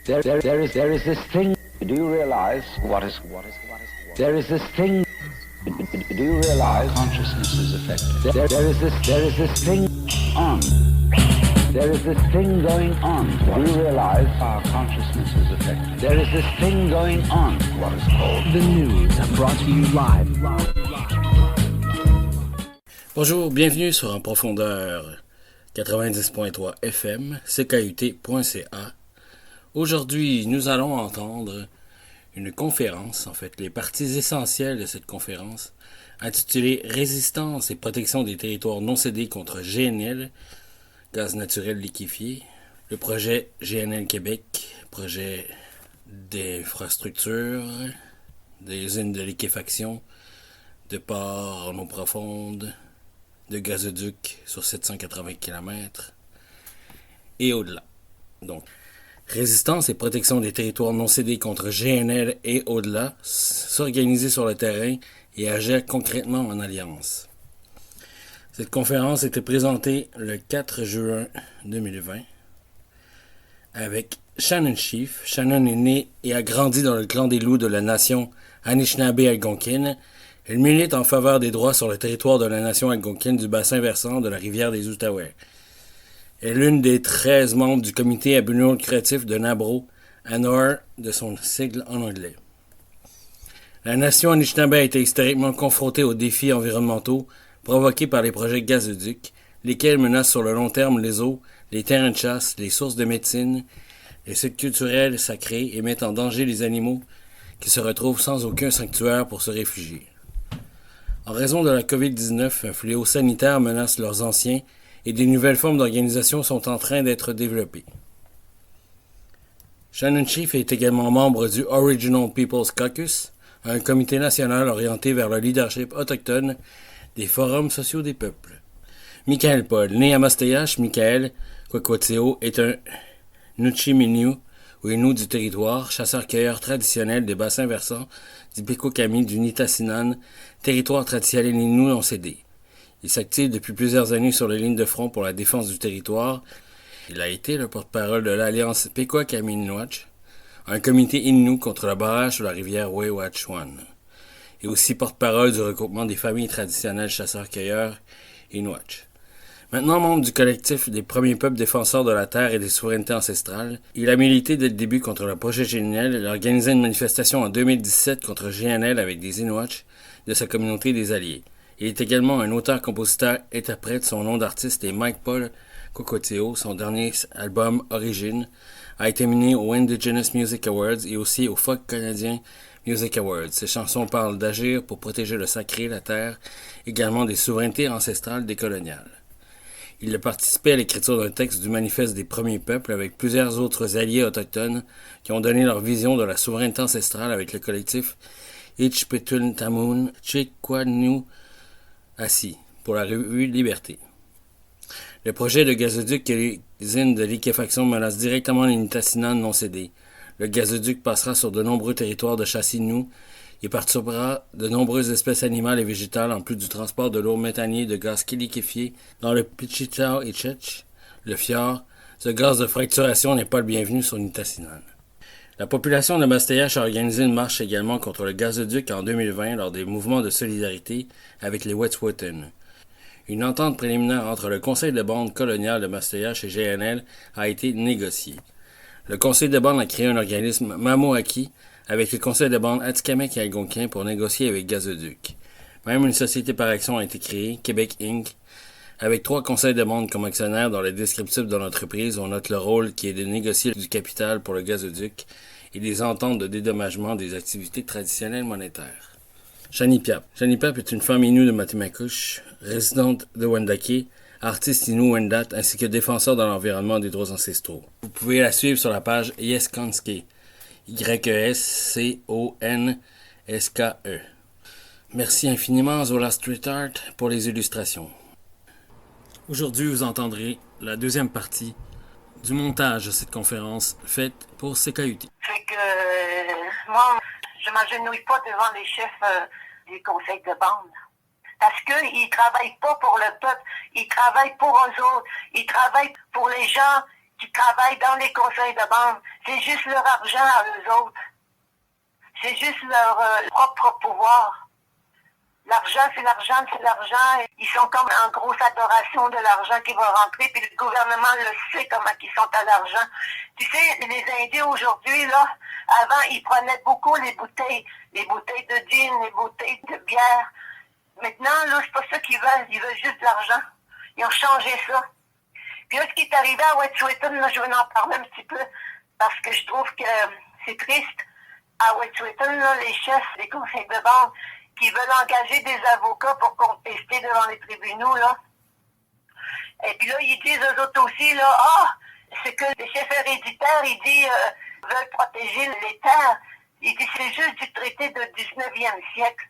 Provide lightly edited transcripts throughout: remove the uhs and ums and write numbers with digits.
There is this thing. Do you realize what is? There is this thing. Do you realize consciousness is affected? There is this thing on. There is this thing going on. Do you realize Our consciousness is affected. there is this thing going on? What is called The news brought to you live. Bonjour, bienvenue sur En Profondeur 90.3 FM, ckut.ca. Aujourd'hui, nous allons entendre une conférence, en fait, les parties essentielles de cette conférence, intitulée Résistance et protection des territoires non cédés contre GNL, gaz naturel liquéfié, le projet GNL Québec, projet d'infrastructure, des usines de liquéfaction, de ports en eau profonde, de gazoducs sur 780 km et au-delà. Donc, résistance et protection des territoires non cédés contre GNL et au-delà, s'organiser sur le terrain et agir concrètement en alliance. Cette conférence était présentée le 4 juin 2020 avec Shannon Chief. Shannon est né et a grandi dans le clan des loups de la nation Anishinaabe-Algonquine. Elle milite en faveur des droits sur le territoire de la nation algonquine du bassin versant de la rivière des Outaouais. Elle est l'une des 13 membres du comité à but non lucratif de NABRO, ANOR de son sigle en anglais. La nation Anishinaabe a été historiquement confrontée aux défis environnementaux provoqués par les projets gazoducs, lesquels menacent sur le long terme les eaux, les terrains de chasse, les sources de médecine, les sites culturels sacrés et mettent en danger les animaux qui se retrouvent sans aucun sanctuaire pour se réfugier. En raison de la COVID-19, un fléau sanitaire menace leurs anciens et des nouvelles formes d'organisation sont en train d'être développées. Shannon Chief est également membre du Original People's Caucus, un comité national orienté vers le leadership autochtone des forums sociaux des peuples. Michael Paul, né à Mastayache, Michael Kwakwateo est un Nuchiminu, ou Innu du territoire, chasseur-cueilleur traditionnel des bassins versants du Pequot-Kami du Nitassinan, territoire traditionnel Innu non cédé. Il s'active depuis plusieurs années sur les lignes de front pour la défense du territoire. Il a été le porte-parole de l'Alliance Pequot-Kami-Innuatch, un comité Innu contre le barrage sur la rivière Wewatchuan, et aussi porte-parole du regroupement des familles traditionnelles chasseurs-cueilleurs Innuatch. Maintenant membre du collectif des premiers peuples défenseurs de la terre et des souverainetés ancestrales, il a milité dès le début contre le projet GNL et a organisé une manifestation en 2017 contre GNL avec des Innuatch de sa communauté des Alliés. Il est également un auteur-compositeur-interprète. Son nom d'artiste est Mike Paul Kwakwateo. Son dernier album, Origine, a été nominé aux Indigenous Music Awards et aussi aux Folk Canadian Music Awards. Ses chansons parlent d'agir pour protéger le sacré, la terre, également des souverainetés ancestrales décoloniales. Il a participé à l'écriture d'un texte du manifeste des premiers peuples avec plusieurs autres alliés autochtones qui ont donné leur vision de la souveraineté ancestrale avec le collectif Ichpetun-Tamun Chikwanu Assis pour la revue Liberté. Le projet de gazoduc et les usines de liquéfaction menacent directement les Nitassinan non cédés. Le gazoduc passera sur de nombreux territoires de chasse Innu et participera de nombreuses espèces animales et végétales en plus du transport de lourds méthaniers de gaz liquéfié dans le Pichitao-Ichech, le fjord. Ce gaz de fracturation n'est pas le bienvenu sur Nitassinan. La population de Mastayache a organisé une marche également contre le gazoduc en 2020 lors des mouvements de solidarité avec les Wet'suwet'en. Une entente préliminaire entre le Conseil de bande colonial de Mastayache et GNL a été négociée. Le Conseil de bande a créé un organisme Mamoaki avec le Conseil de bande Atikamekw et Algonquin pour négocier avec Gazoduc. Même une société par action a été créée, Québec Inc., avec 3 conseils de bande comme actionnaires. Dans le descriptif de l'entreprise, on note le rôle qui est de négocier du capital pour le gazoduc et des ententes de dédommagement des activités traditionnelles monétaires. Shanipiap. Shanipiap est une femme Innu de Matimakush, résidente de Wendake, artiste Innu Wendat ainsi que défenseur de l'environnement et des droits ancestraux. Vous pouvez la suivre sur la page Yeskonske, YESCONSKE. Merci infiniment Zola Street Art pour les illustrations. Aujourd'hui, vous entendrez la deuxième partie du montage de cette conférence faite pour CKUT. Fait que moi, je m'agenouille pas devant les chefs des conseils de bande. Parce qu'ils travaillent pas pour le peuple, ils travaillent pour eux autres. Ils travaillent pour les gens qui travaillent dans les conseils de bande. C'est juste leur argent à eux autres. C'est juste leur propre pouvoir. L'argent, c'est l'argent, c'est l'argent. Ils sont comme en grosse adoration de l'argent qui va rentrer, puis le gouvernement le sait comment ils sont à l'argent. Tu sais, les Indiens aujourd'hui, là, avant, ils prenaient beaucoup les bouteilles de gin, les bouteilles de bière. Maintenant, là, c'est pas ça qu'ils veulent juste de l'argent. Ils ont changé ça. Puis là, ce qui est arrivé à Wet'suwet'en, là, je vais en parler un petit peu, parce que je trouve que c'est triste. À Wet'suwet'en, là, les chefs des conseils de banque qui veulent engager des avocats pour contester devant les tribunaux, là. Et puis là, ils disent eux autres aussi, là, c'est que les chefs héréditaires, ils disent, veulent protéger les terres. Ils disent, c'est juste du traité du 19e siècle.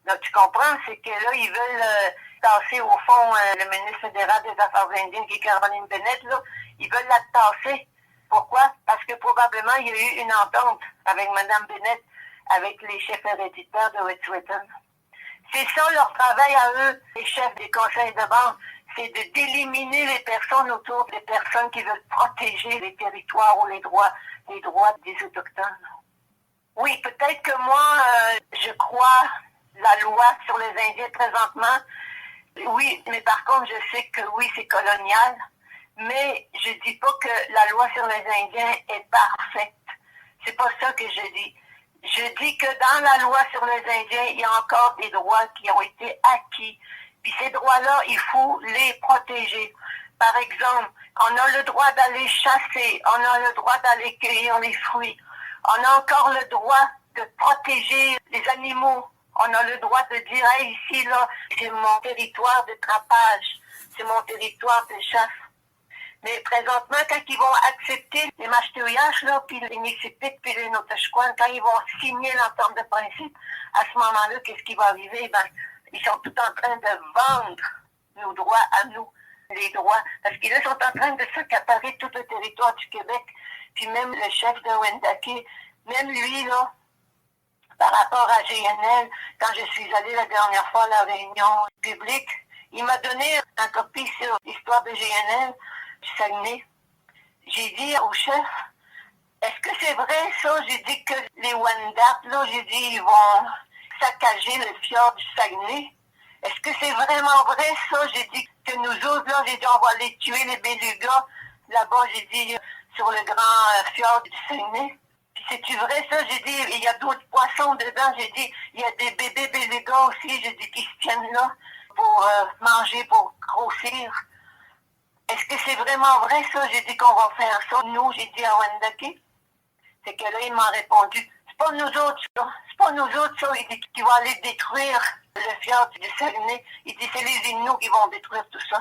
Donc, tu comprends, c'est que là, ils veulent tasser, au fond, le ministre fédéral des Affaires indiennes, qui est Caroline Bennett, là, ils veulent la tasser. Pourquoi? Parce que probablement, il y a eu une entente avec Mme Bennett, avec les chefs héréditaires de Wet'suwet'en. C'est ça leur travail à eux, les chefs des conseils de banque, c'est d'éliminer les personnes autour des personnes qui veulent protéger les territoires ou les droits des Autochtones. Oui, peut-être que moi, je crois la loi sur les Indiens présentement. Oui, mais par contre, je sais que oui, c'est colonial. Mais je dis pas que la loi sur les Indiens est parfaite. C'est pas ça que je dis. Je dis que dans la loi sur les Indiens, il y a encore des droits qui ont été acquis. Puis ces droits-là, il faut les protéger. Par exemple, on a le droit d'aller chasser, on a le droit d'aller cueillir les fruits. On a encore le droit de protéger les animaux. On a le droit de dire, hey, ici, là, c'est mon territoire de trapage, c'est mon territoire de chasse. Mais présentement, quand ils vont accepter les Mashteuiash, là, puis les Nissipites, puis les Notashquan, quand ils vont signer l'entente de principe, à ce moment-là, qu'est-ce qui va arriver? Ben, ils sont tout en train de vendre nos droits à nous, les droits. Parce qu'ils sont en train de s'accaparer tout le territoire du Québec. Puis même le chef de Wendake, même lui, là, par rapport à GNL, quand je suis allée la dernière fois à la réunion publique, il m'a donné une copie sur l'histoire de GNL, du Saguenay. J'ai dit au chef, est-ce que c'est vrai ça? J'ai dit que les Wendat, là, j'ai dit, ils vont saccager le fjord du Saguenay. Est-ce que c'est vraiment vrai ça? J'ai dit que nous autres, là, j'ai dit, on va aller tuer les Bélugas. Là-bas, j'ai dit, sur le grand fjord du Saguenay. Puis c'est-tu vrai ça? J'ai dit, il y a d'autres poissons dedans. J'ai dit, il y a des bébés Bélugas aussi. J'ai dit, qui se tiennent là pour manger, pour grossir. Est-ce que c'est vraiment vrai ça? J'ai dit qu'on va faire ça. Nous, j'ai dit à Wendake. C'est que là, il m'a répondu, c'est pas nous autres ça. C'est pas nous autres ça. Il dit qu'ils vont aller détruire le fjord du Saguenay. Il dit, c'est les Inuits qui vont détruire tout ça.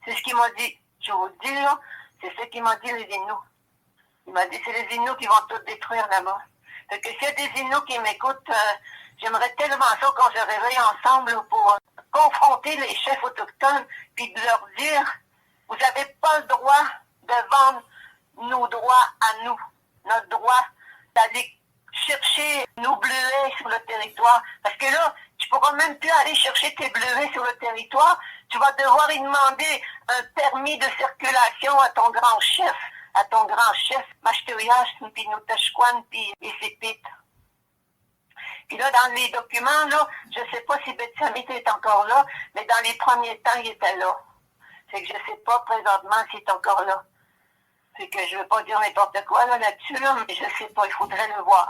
C'est ce qu'il m'a dit. Je vous le dis là, c'est ce qu'il m'a dit les Inuits. Il m'a dit, c'est les Inuits qui vont tout détruire là-bas. Fait que s'il y a des Inuits qui m'écoutent, j'aimerais tellement ça qu'on se réveille ensemble pour confronter les chefs autochtones puis de leur dire, vous n'avez pas le droit de vendre nos droits à nous. Notre droit d'aller chercher nos bleuets sur le territoire. Parce que là, tu ne pourras même plus aller chercher tes bleuets sur le territoire. Tu vas devoir y demander un permis de circulation à ton grand chef, Mashteuiash, puis Notashquan, puis Nissipites. Puis là, dans les documents, là, je ne sais pas si Betsamit est encore là, mais dans les premiers temps, il était là. C'est que je ne sais pas présentement s'il est encore là. C'est que je ne veux pas dire n'importe quoi là-dessus, là, mais je ne sais pas, il faudrait le voir.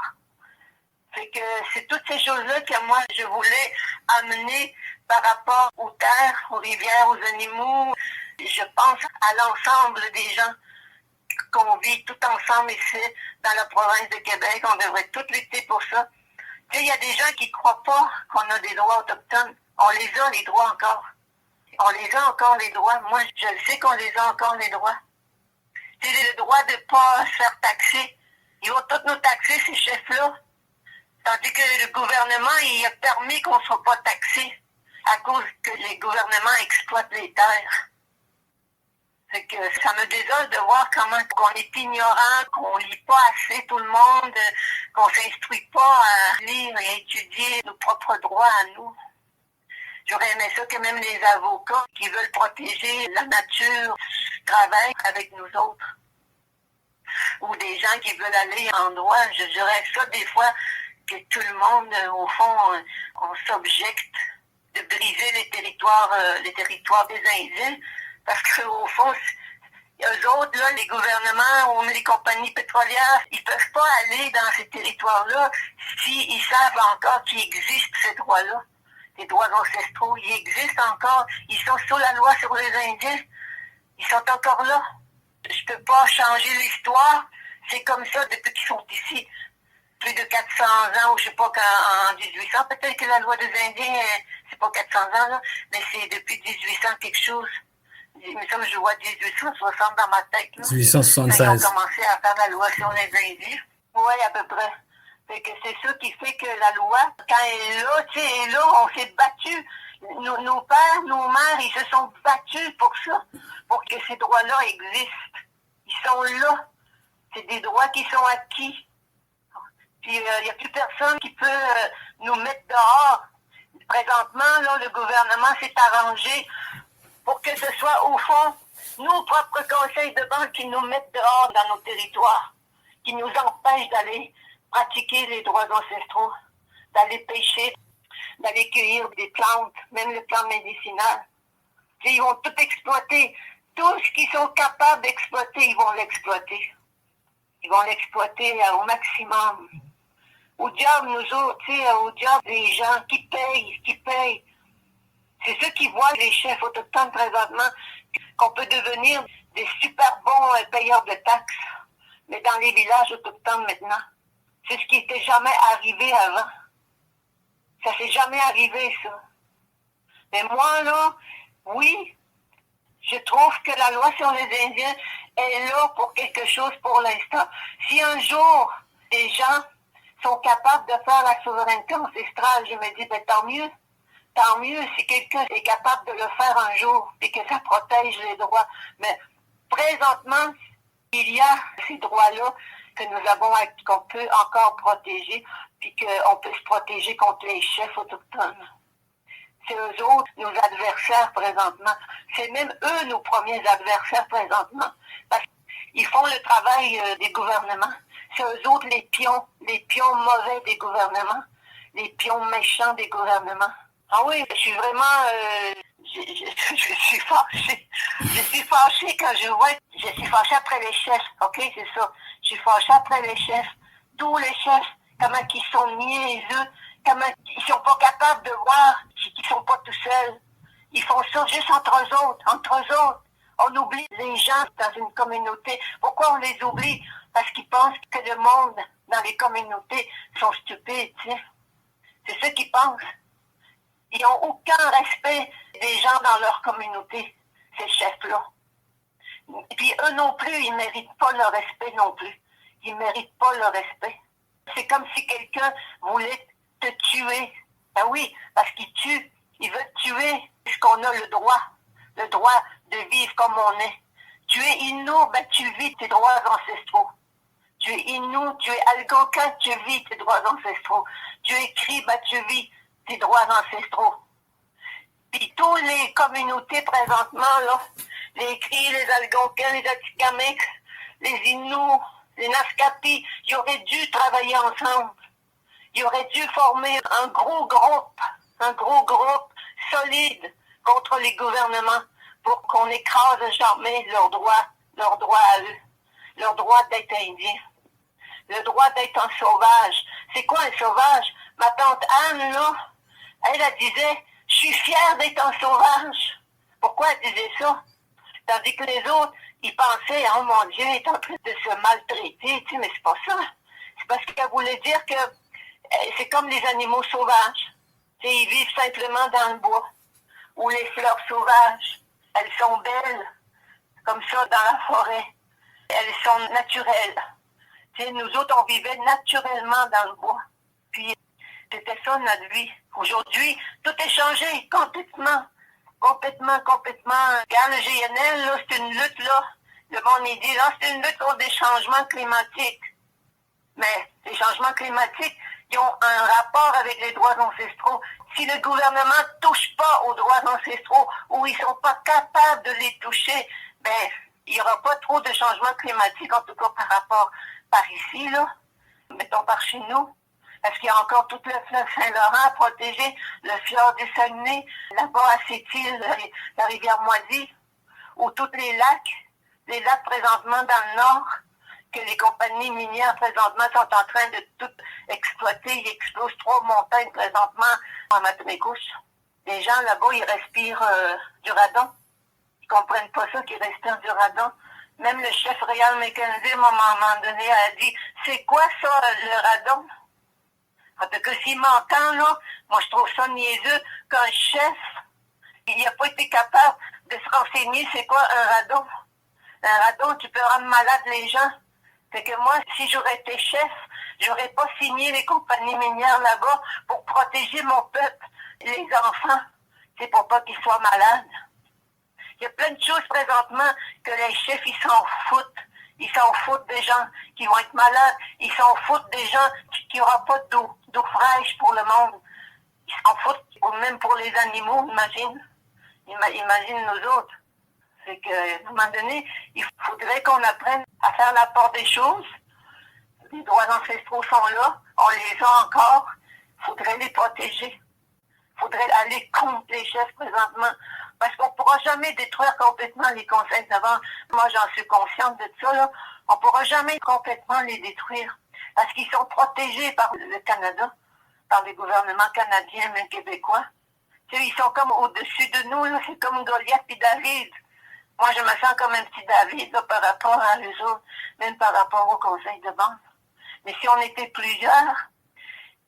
Fait que c'est toutes ces choses-là que moi, je voulais amener par rapport aux terres, aux rivières, aux animaux. Je pense à l'ensemble des gens qu'on vit tout ensemble ici, dans la province de Québec. On devrait tous lutter pour ça. Tu sais, il y a des gens qui ne croient pas qu'on a des droits autochtones. On les a, les droits, encore. On les a encore, les droits. Moi, je sais qu'on les a encore, les droits. C'est le droit de ne pas se faire taxer. Ils vont tous nous taxer, ces chefs-là. Tandis que le gouvernement, il a permis qu'on ne soit pas taxé à cause que les gouvernements exploitent les terres. Fait que ça me désole de voir comment qu'on est ignorant, qu'on lit pas assez tout le monde, qu'on s'instruit pas à lire et à étudier nos propres droits à nous. J'aurais aimé ça que même les avocats qui veulent protéger la nature travaillent avec nous autres. ou des gens qui veulent aller en droit. Je dirais ça des fois, que tout le monde, au fond, on s'objecte de briser les territoires des Indiens, parce qu'au fond, eux autres, là, les gouvernements ou les compagnies pétrolières, ils peuvent pas aller dans ces territoires-là s'ils savent encore qu'il existe ces droits-là. Les droits ancestraux, ils existent encore. Ils sont sous la loi sur les Indiens. Ils sont encore là. Je peux pas changer l'histoire. C'est comme ça depuis qu'ils sont ici. Plus de 400 ans, ou je sais pas qu'en 1800, peut-être que la loi des Indiens, c'est pas 400 ans, là, mais c'est depuis 1800 quelque chose. Il me semble que je vois 1860 dans ma tête. Là. 1876. Quand ils ont commencé à faire la loi sur les Indiens. Oui, à peu près. Fait que c'est ça qui fait que la loi, quand elle est là, tu sais, elle est là, on s'est battus. Nos pères, nos mères, ils se sont battus pour ça, pour que ces droits-là existent. Ils sont là. C'est des droits qui sont acquis. Puis il n'y a plus personne qui peut nous mettre dehors. Présentement, là, le gouvernement s'est arrangé pour que ce soit, au fond, nos propres conseils de banque qui nous mettent dehors dans nos territoires, qui nous empêchent d'aller pratiquer les droits ancestraux, d'aller pêcher, d'aller cueillir des plantes, même les plantes médicinales. Et ils vont tout exploiter. Tout ce qu'ils sont capables d'exploiter, ils vont l'exploiter. Ils vont l'exploiter au maximum. Au diable, nous autres, tu sais, au diable, les gens qui payent. C'est ceux qui voient les chefs autochtones présentement, qu'on peut devenir des super bons payeurs de taxes, mais dans les villages autochtones maintenant. C'est ce qui n'était jamais arrivé avant. Ça s'est jamais arrivé, ça. Mais moi, là, oui, je trouve que la loi sur les Indiens est là pour quelque chose pour l'instant. Si un jour, les gens sont capables de faire la souveraineté ancestrale, je me dis, ben tant mieux. Tant mieux si quelqu'un est capable de le faire un jour et que ça protège les droits. Mais présentement, il y a ces droits-là que nous avons, qu'on peut encore protéger, puis qu'on peut se protéger contre les chefs autochtones. C'est eux autres, nos adversaires présentement. C'est même eux, nos premiers adversaires présentement. Parce qu'ils font le travail des gouvernements. C'est eux autres les pions mauvais des gouvernements, les pions méchants des gouvernements. Ah oui, je suis vraiment... je suis fâchée. Je suis fâchée quand je vois... Je suis fâchée après les chefs, OK, c'est ça. Je suis fâchée après les chefs. Tous les chefs, comment ils sont niaiseux, comment ils sont pas capables de voir qu'ils sont pas tout seuls. Ils font ça juste entre eux autres. On oublie les gens dans une communauté. Pourquoi on les oublie? Parce qu'ils pensent que le monde dans les communautés sont stupides, tu sais. C'est ce qu'ils pensent. Ils n'ont aucun respect des gens dans leur communauté, ces chefs-là. Et puis eux non plus, ils ne méritent pas le respect non plus. Ils ne méritent pas le respect. C'est comme si quelqu'un voulait te tuer. Ben oui, parce qu'il tue. Il veut te tuer puisqu'on a le droit de vivre comme on est. Tu es Innu, ben tu vis tes droits ancestraux. Tu es Innu, tu es Algonquin, tu vis tes droits ancestraux. Tu es Cri, ben tu vis tes droits ancestraux. Puis toutes les communautés présentement, là, les Cris, les Algonquins, les Atikamekw, les Innus, les Naskapi, ils auraient dû travailler ensemble. Ils auraient dû former un gros groupe solide contre les gouvernements pour qu'on n'écrase jamais leurs droits à eux, leur droit d'être indien, le droit d'être un sauvage. C'est quoi un sauvage? Ma tante Anne, là, elle disait, je suis fière d'être un sauvage. Pourquoi elle disait ça? Tandis que les autres, ils pensaient, oh mon Dieu, elle est en train de se maltraiter, tu sais, mais c'est pas ça. C'est parce qu'elle voulait dire que c'est comme les animaux sauvages. Tu sais, ils vivent simplement dans le bois. Ou les fleurs sauvages. Elles sont belles, comme ça, dans la forêt. Elles sont naturelles. Tu sais, nous autres, on vivait naturellement dans le bois. Puis, c'était ça notre vie. Aujourd'hui, tout est changé complètement. Complètement. Regarde, le GNL, là, c'est une lutte, là. Le monde, il dit, là, c'est une lutte contre des changements climatiques. Mais les changements climatiques, ils ont un rapport avec les droits ancestraux. Si le gouvernement ne touche pas aux droits ancestraux ou ils ne sont pas capables de les toucher, ben, Il n'y aura pas trop de changements climatiques, en tout cas par ici, là. Mettons par chez nous. Parce qu'il y a encore tout le fleuve Saint-Laurent à protéger, le fjord du Saguenay, là-bas à Sept-Îles, la rivière Moisy, ou tous les lacs présentement dans le nord, que les compagnies minières présentement sont en train de tout exploiter. Ils explosent 3 montagnes présentement en Matoumécouche. Les gens là-bas, ils respirent du radon. Ils comprennent pas ça, qu'ils respirent du radon. Même le chef Réal Mackenzie, à un moment donné, a dit « C'est quoi ça, le radon? » En tout cas, s'il m'entend, là, moi je trouve ça niaiseux qu'un chef, il n'a pas été capable de se renseigner c'est quoi un radon. Un radon, tu peux rendre malade les gens. Fait que moi, si j'aurais été chef, j'aurais pas signé les compagnies minières là-bas pour protéger mon peuple, les enfants. C'est pour pas qu'ils soient malades. Il y a plein de choses présentement que les chefs, ils s'en foutent. Ils s'en foutent des gens qui vont être malades. Ils s'en foutent des gens qui n'auront pas d'eau fraîche pour le monde. Ils s'en foutent même pour les animaux, imagine. Imagine nous autres. C'est qu'à un moment donné, il faudrait qu'on apprenne à faire la part des choses. Les droits ancestraux sont là. On les a encore. Il faudrait les protéger. Il faudrait aller contre les chefs présentement. Parce qu'on ne pourra jamais détruire complètement les conseils de vente. Moi, j'en suis consciente de ça, là. On ne pourra jamais complètement les détruire. Parce qu'ils sont protégés par le Canada, par les gouvernements canadiens, même québécois. Tu sais, ils sont comme au-dessus de nous, là. C'est comme Goliath et David. Moi, je me sens comme un petit David, là, par rapport à eux autres, même par rapport au conseil de vente. Mais si on était plusieurs,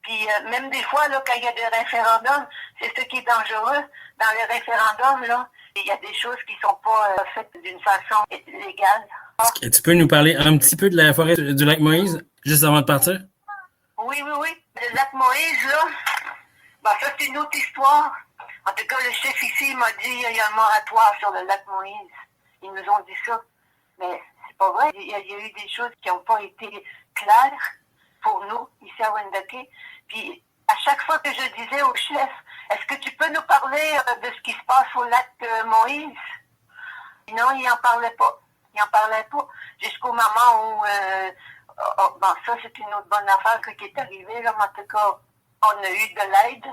puis même des fois, là, quand il y a des référendums, c'est ce qui est dangereux. Dans les référendums, là, il y a des choses qui sont pas faites d'une façon légale. Est-ce que tu peux nous parler un petit peu de la forêt du lac Moïse, juste avant de partir? Oui. Le lac Moïse, là, ben, ça, c'est une autre histoire. En tout cas, le chef ici, il m'a dit qu'il y a un moratoire sur le lac Moïse. Ils nous ont dit ça. Mais c'est pas vrai. Il y a eu des choses qui n'ont pas été claires pour nous, ici à Wendake. Puis, à chaque fois que je disais au chef, est-ce que tu peux nous parler de ce qui se passe au lac Moïse? Non, il n'en parlait pas. Jusqu'au moment où, bon, ça c'est une autre bonne affaire qui est arrivée, là, mais en tout cas, on a eu de l'aide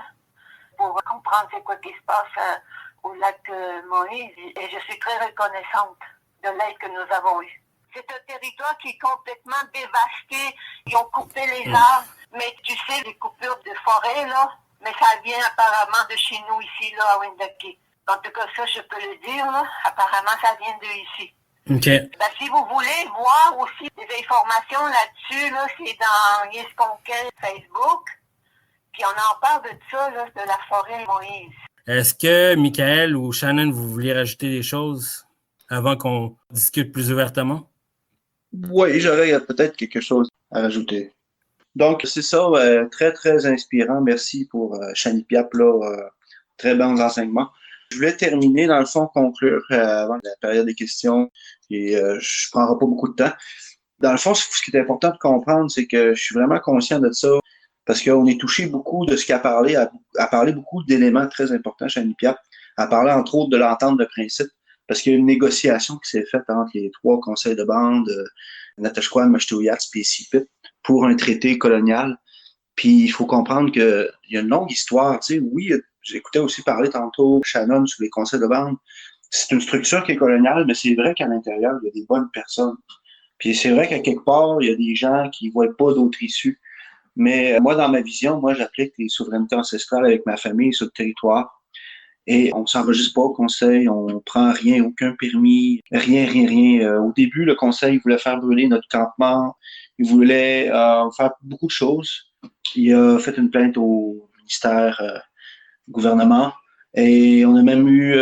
pour comprendre c'est quoi qui se passe au lac Moïse, et je suis très reconnaissante de l'aide que nous avons eue. C'est un territoire qui est complètement dévasté. Ils ont coupé les arbres. Mais tu sais, les coupures de forêt, là, mais ça vient apparemment de chez nous ici, là, à Wendake. En tout cas, ça, je peux le dire, là. Apparemment, ça vient de ici. OK. Ben, si vous voulez voir aussi des informations là-dessus, là, c'est dans Yesconquin Facebook. Puis on en parle de ça, là, de la forêt Moïse. Est-ce que Michael ou Shannon, vous vouliez rajouter des choses avant qu'on discute plus ouvertement? Oui, j'aurais peut-être quelque chose à rajouter. Donc, c'est ça, très, très inspirant. Merci pour Shani Piap, là, très bons enseignements. Je voulais terminer, dans le fond, conclure avant la période des questions, et je ne prendrai pas beaucoup de temps. Dans le fond, ce qui est important de comprendre, c'est que je suis vraiment conscient de ça, parce qu'on est touché beaucoup de ce qu'elle a parlé, a parlé beaucoup d'éléments très importants, Shani Piap, a parlé entre autres de l'entente de principe, parce qu'il y a une négociation qui s'est faite entre les 3 conseils de bande, Natashquan, Mashtouiat, et Sipit, pour un traité colonial. Puis il faut comprendre qu'il y a une longue histoire. Tu sais, oui, j'écoutais aussi parler tantôt Shannon sur les conseils de bande. C'est une structure qui est coloniale, mais c'est vrai qu'à l'intérieur, il y a des bonnes personnes. Puis c'est vrai qu'à quelque part, il y a des gens qui ne voient pas d'autre issue. Mais moi, dans ma vision, moi, j'applique les souverainetés ancestrales avec ma famille sur le territoire. Et on s'enregistre pas au conseil, on prend rien, aucun permis, rien. Au début, le conseil voulait faire brûler notre campement, il voulait faire beaucoup de choses. Il a fait une plainte au ministère du gouvernement et on a même eu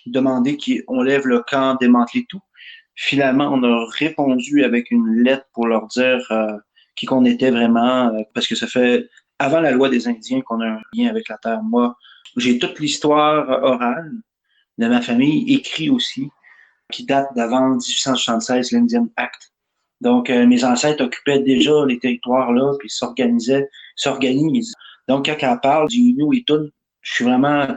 demandé qu'on lève le camp, démanteler tout. Finalement, on a répondu avec une lettre pour leur dire qui qu'on était vraiment, parce que ça fait avant la loi des Indiens qu'on a un lien avec la terre. Moi, j'ai toute l'histoire orale de ma famille, écrit aussi, qui date d'avant 1876, l'Indian Act. Donc, mes ancêtres occupaient déjà les territoires-là, puis s'organisent. Donc, quand elle parle du Innu et tout, je suis vraiment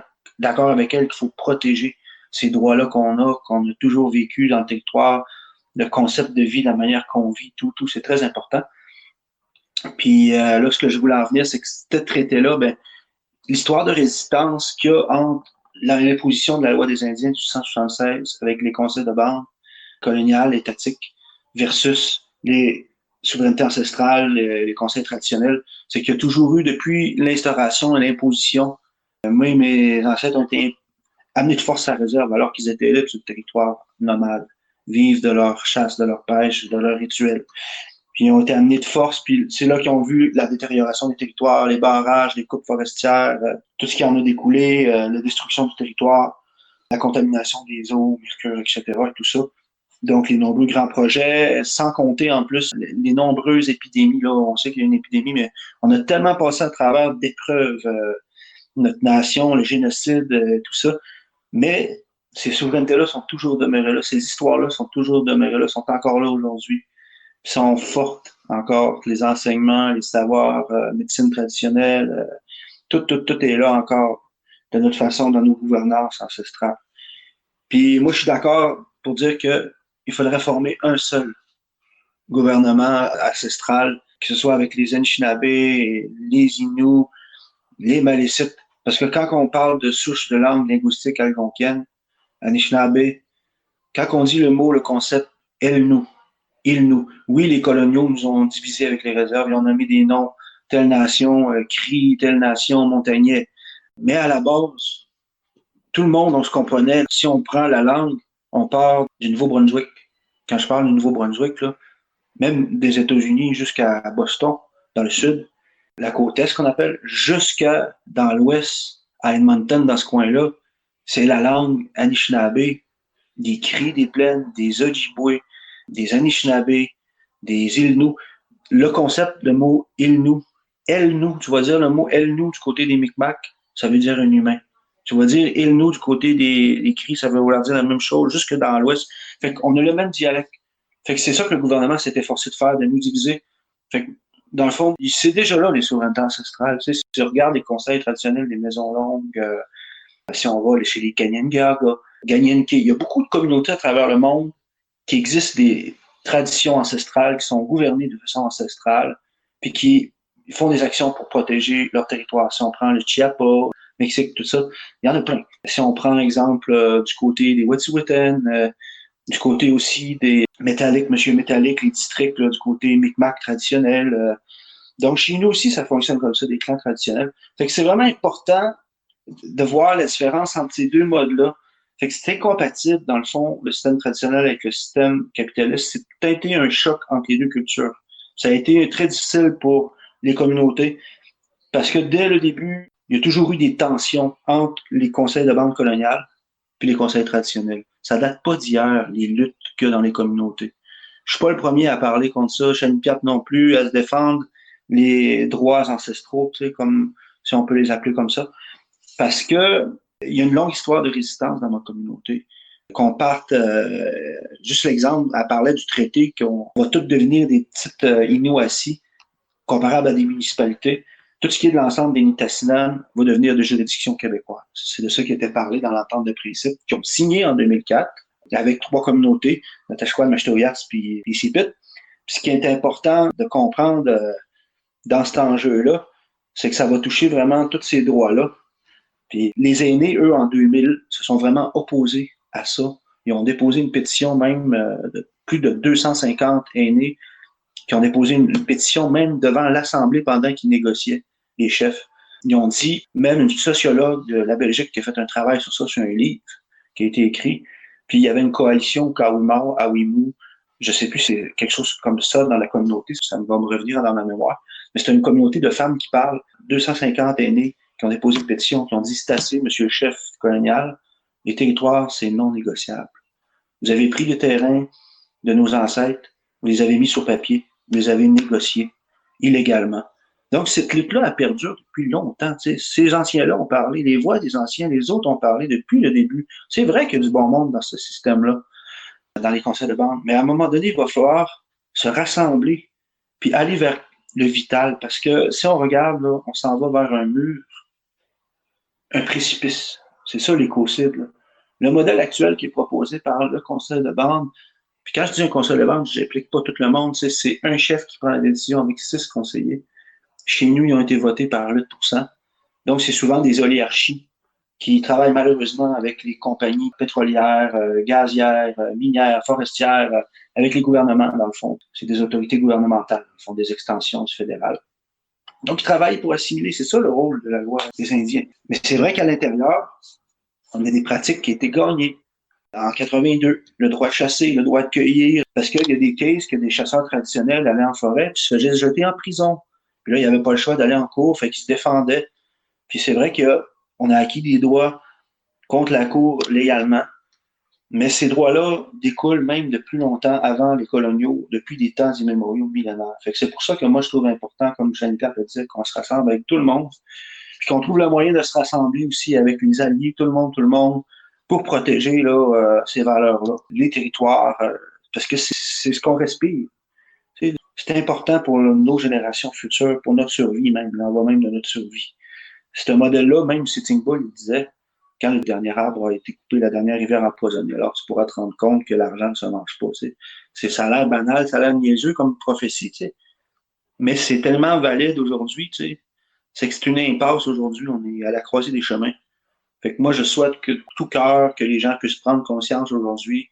d'accord avec elle qu'il faut protéger ces droits-là qu'on a toujours vécu dans le territoire, le concept de vie, la manière qu'on vit, tout, c'est très important. Puis là, ce que je voulais en venir, c'est que ce traité-là, ben, l'histoire de résistance qu'il y a entre l'imposition de la loi des Indiens de 1876 avec les conseils de bande coloniales, étatiques, versus les souverainetés ancestrales, les conseils traditionnels, c'est qu'il y a toujours eu, depuis l'instauration et l'imposition, moi et mes ancêtres ont été amenés de force à réserve alors qu'ils étaient là sur le territoire nomade, vivent de leur chasse, de leur pêche, de leur rituel. Puis ils ont été amenés de force, puis c'est là qu'ils ont vu la détérioration des territoires, les barrages, les coupes forestières, tout ce qui en a découlé, la destruction du territoire, la contamination des eaux, mercure, etc., et tout ça. Donc, les nombreux grands projets, sans compter en plus les nombreuses épidémies. Là, on sait qu'il y a une épidémie, mais on a tellement passé à travers d'épreuves, notre nation, le génocide, tout ça. Mais ces souverainetés-là sont toujours demeurées là, ces histoires-là sont toujours demeurées là, sont encore là aujourd'hui. Sont fortes encore, les enseignements, les savoirs, médecine traditionnelle, tout est là encore de notre façon, dans nos gouvernances ancestrales. Puis moi, je suis d'accord pour dire que il faudrait former un seul gouvernement ancestral, que ce soit avec les Anishinaabe, les Inuits, les Malécites. Parce que quand on parle de souche de langue linguistique algonquienne, Anishinaabe, quand on dit le concept « elle-nous », il-nous. Oui, les coloniaux nous ont divisés avec les réserves, ils ont nommé des noms, telle nation, Cri, telle nation, Montagnet. Mais à la base, tout le monde, on se comprenait. Si on prend la langue, on part du Nouveau-Brunswick. Quand je parle du Nouveau-Brunswick, là, même des États-Unis jusqu'à Boston, dans le sud, la côte est qu'on appelle, jusqu'à dans l'ouest, à Edmonton, dans ce coin-là, c'est la langue Anishinaabe, des Cris des plaines, des Ojibwe, des Anishinaabe, des Ilnous. Le concept, le mot Ilnou, El-nous, tu vas dire le mot El-nous du côté des Micmacs, ça veut dire un humain. Tu vas dire Ilnou du côté des Cris, ça veut vouloir dire la même chose, jusque dans l'ouest. Fait qu'on a le même dialecte. Fait que c'est ça que le gouvernement s'était forcé de faire, de nous diviser. Fait que, dans le fond, c'est déjà là, les souverainetés ancestrales. Tu sais, si tu regardes les conseils traditionnels des maisons longues, si on va chez les Kanyengaga, Ganyenke, il y a beaucoup de communautés à travers le monde qui existent des traditions ancestrales qui sont gouvernées de façon ancestrale, puis qui font des actions pour protéger leur territoire. Si on prend le Chiapas, Mexique, tout ça, il y en a plein. Si on prend exemple du côté des Wet'suwet'en, du côté aussi des Métalliques, Monsieur Métallique, les districts là, du côté Micmac traditionnel. Donc chez nous aussi, ça fonctionne comme ça, des clans traditionnels. Fait que c'est vraiment important de voir la différence entre ces deux modes-là. Fait que c'est incompatible, dans le fond, le système traditionnel avec le système capitaliste. C'est peut-être été un choc entre les deux cultures. Ça a été très difficile pour les communautés parce que dès le début, il y a toujours eu des tensions entre les conseils de bande coloniale puis les conseils traditionnels. Ça date pas d'hier, les luttes qu'il y a dans les communautés. Je suis pas le premier à parler contre ça, Shanipiap non plus, à se défendre les droits ancestraux, tu sais, comme si on peut les appeler comme ça. Parce que il y a une longue histoire de résistance dans ma communauté. Qu'on parte, juste l'exemple, elle parlait du traité qu'on va tous devenir des petites Inuassi comparables à des municipalités. Tout ce qui est de l'ensemble des Nitassinan va devenir de juridiction québécoise. C'est de ça qui était parlé dans l'entente de principe qui ont signé en 2004 avec 3 communautés, Natashquan, Mashtoyas puis Sipit. Ce qui est important de comprendre dans cet enjeu-là, c'est que ça va toucher vraiment tous ces droits-là. Puis les aînés, eux, en 2000, se sont vraiment opposés à ça. Ils ont déposé une pétition même de plus de 250 aînés qui ont déposé une pétition même devant l'Assemblée pendant qu'ils négociaient, les chefs. Ils ont dit, même une sociologue de la Belgique qui a fait un travail sur ça, sur un livre qui a été écrit, puis il y avait une coalition Kawimau, Awimu, je sais plus, c'est quelque chose comme ça dans la communauté, ça va me revenir dans ma mémoire, mais c'est une communauté de femmes qui parlent, 250 aînés qui ont déposé une pétition, qui ont dit, c'est assez, monsieur le chef colonial, les territoires, c'est non négociable. Vous avez pris le terrain de nos ancêtres, vous les avez mis sur papier, vous les avez négociés illégalement. Donc, cette lutte-là a perduré depuis longtemps. T'sais. Ces anciens-là ont parlé, les voix des anciens, les autres ont parlé depuis le début. C'est vrai qu'il y a du bon monde dans ce système-là, dans les conseils de bande, mais à un moment donné, il va falloir se rassembler puis aller vers le vital, parce que si on regarde, là, on s'en va vers un mur, un précipice. C'est ça l'écocide. Là. Le modèle actuel qui est proposé par le conseil de bande, puis quand je dis un conseil de bande, je n'implique pas tout le monde, c'est un chef qui prend la décision avec 6 conseillers. Chez nous, ils ont été votés par 8%. Donc, c'est souvent des oligarchies qui travaillent malheureusement avec les compagnies pétrolières, gazières, minières, forestières, avec les gouvernements, dans le fond. C'est des autorités gouvernementales, ils font des extensions du fédéral. Donc, ils travaillent pour assimiler. C'est ça le rôle de la loi des Indiens. Mais c'est vrai qu'à l'intérieur, on a des pratiques qui ont été gagnées. En 82, le droit de chasser, le droit de cueillir, parce qu'il y a des cases que des chasseurs traditionnels allaient en forêt puis se faisaient jeter en prison. Puis là, il n'y avait pas le choix d'aller en cour, fait qu'ils se défendaient. Puis c'est vrai qu'on a acquis des droits contre la cour légalement, mais ces droits-là découlent même de plus longtemps avant les coloniaux, depuis des temps immémoriaux millénaires. Fait que c'est pour ça que moi, je trouve important, comme Jean-Pierre le disait, qu'on se rassemble avec tout le monde, puis qu'on trouve le moyen de se rassembler aussi avec les alliés, tout le monde, pour protéger là, ces valeurs-là, les territoires, parce que c'est ce qu'on respire. C'est important pour nos générations futures, pour notre survie même, l'envoi même de notre survie. C'est un modèle-là, même Sitting Bull il disait, quand le dernier arbre a été coupé, la dernière rivière empoisonnée, alors tu pourras te rendre compte que l'argent ne se mange pas. Ça a l'air banal, ça a l'air niaiseux comme prophétie, mais c'est tellement valide aujourd'hui, c'est que c'est une impasse aujourd'hui, on est à la croisée des chemins. Fait que moi, je souhaite que tout cœur, que les gens puissent prendre conscience aujourd'hui,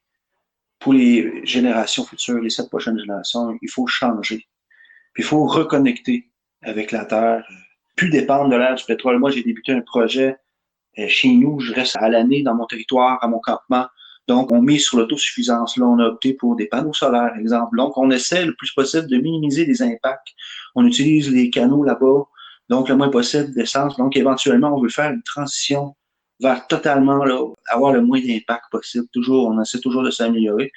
pour les générations futures, les 7 prochaines générations, il faut changer. Puis il faut reconnecter avec la Terre, plus dépendre de l'ère du pétrole. Moi, j'ai débuté un projet chez nous, je reste à l'année dans mon territoire, à mon campement. Donc, on mise sur l'autosuffisance. Là, on a opté pour des panneaux solaires, exemple. Donc, on essaie le plus possible de minimiser les impacts. On utilise les canaux là-bas, donc le moins possible d'essence. Donc, éventuellement, on veut faire une transition vers totalement là, avoir le moins d'impact possible. Toujours, on essaie toujours de s'améliorer.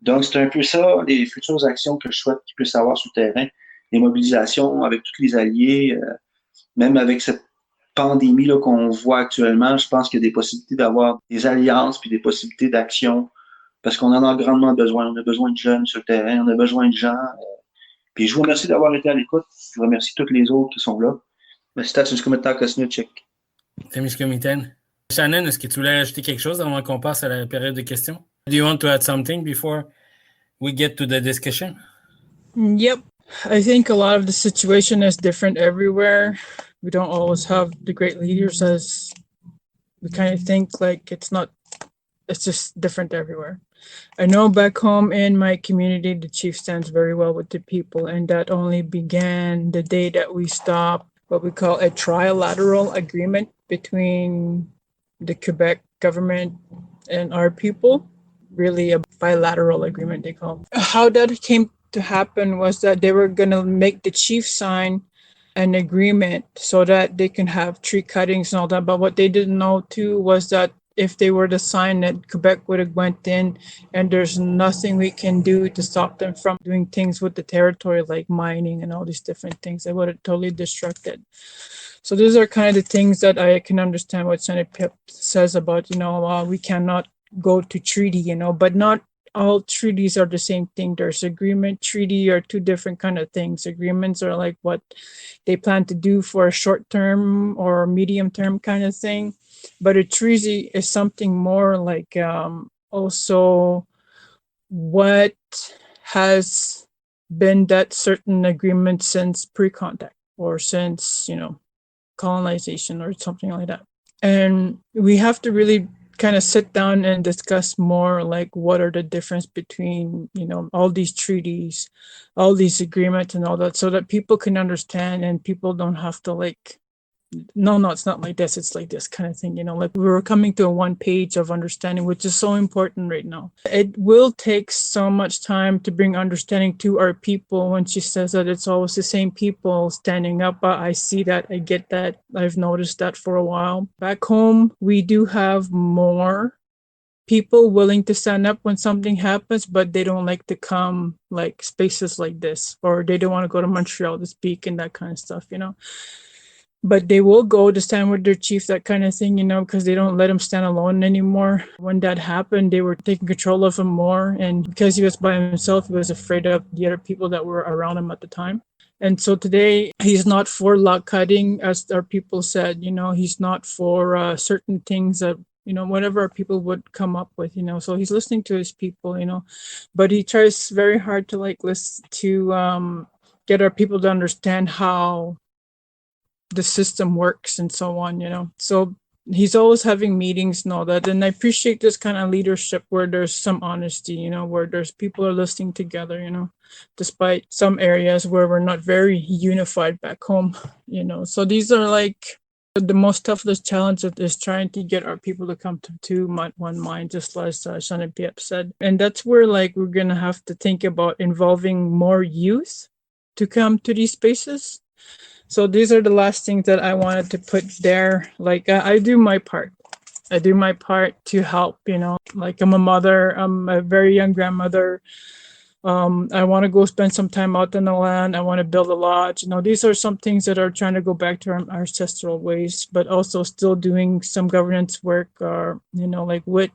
Donc, c'est un peu ça, les futures actions que je souhaite qu'ils puissent avoir sur le terrain. Les mobilisations avec tous les alliés, même avec cette pandémie là, qu'on voit actuellement, je pense qu'il y a des possibilités d'avoir des alliances puis des possibilités d'action parce qu'on en a grandement besoin. On a besoin de jeunes sur le terrain, on a besoin de gens. Puis je vous remercie d'avoir été à l'écoute. Je remercie tous les autres qui sont là. Merci, Shannon, est-ce que tu voulais ajouter quelque chose avant qu'on passe à la période de questions? Do you want to add something before we get to the discussion? Yep. I think a lot of the situation is different everywhere. We don't always have the great leaders as we kind of think like it's just different everywhere. I know back home in my community, the chief stands very well with the people, and that only began the day that we stopped what we call a trilateral agreement between the Quebec government and our people, really a bilateral agreement they call it. How that came to happen was that they were going to make the chief sign an agreement so that they can have tree cuttings and all that. But what they didn't know too was that if they were to sign it, Quebec would have went in and there's nothing we can do to stop them from doing things with the territory like mining and all these different things. They would have totally destructed. So those are kind of the things that I can understand what Senator Pip says about, we cannot go to treaty, but not all treaties are the same thing. There's agreement, treaty are two different kind of things. Agreements are like what they plan to do for a short term or medium term kind of thing. But a treaty is something more like also what has been that certain agreement since pre-contact or since, colonization or something like that. And we have to really kind of sit down and discuss more like what are the difference between, all these treaties, all these agreements and all that, so that people can understand and people don't have to no, it's not like this. It's like this kind of thing, like we're coming to a one page of understanding, which is so important right now. It will take so much time to bring understanding to our people. When she says that it's always the same people standing up, I see that, I get that. I've noticed that for a while. Back home, we do have more people willing to stand up when something happens, but they don't like to come like spaces like this, or they don't want to go to Montreal to speak and that kind of stuff, But they will go to stand with their chief, that kind of thing, because they don't let him stand alone anymore. When that happened, they were taking control of him more. And because he was by himself, he was afraid of the other people that were around him at the time. And so today, he's not for log cutting, as our people said, he's not for certain things that whatever our people would come up with, so he's listening to his people, but he tries very hard to listen to get our people to understand how the system works and so on, so he's always having meetings and all that. And I appreciate this kind of leadership where there's some honesty, where there's people are listening together, despite some areas where we're not very unified back home, so these are the most toughest challenge is trying to get our people to come to one mind, just as Shani Piep said. And that's where we're going to have to think about involving more youth to come to these spaces. So these are the last things that I wanted to put there. I do my part. I do my part to help, I'm a mother, I'm a very young grandmother. I want to go spend some time out in the land. I want to build a lodge. These are some things that are trying to go back to our ancestral ways, but also still doing some governance work or, with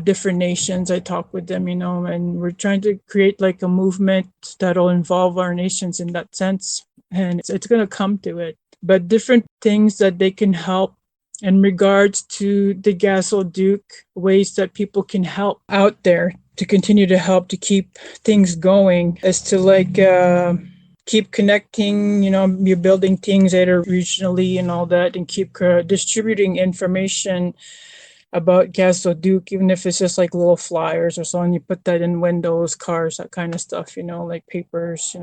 different nations. I talk with them, and we're trying to create a movement that'll involve our nations in that sense. And it's going to come to it, but different things that they can help in regards to the Gazoduc, ways that people can help out there to continue to help to keep things going is to keep connecting, you're building things that are regionally and all that, and keep distributing information about Gazoduc, even if it's just little flyers or so, and you put that in windows, cars, that kind of stuff, papers,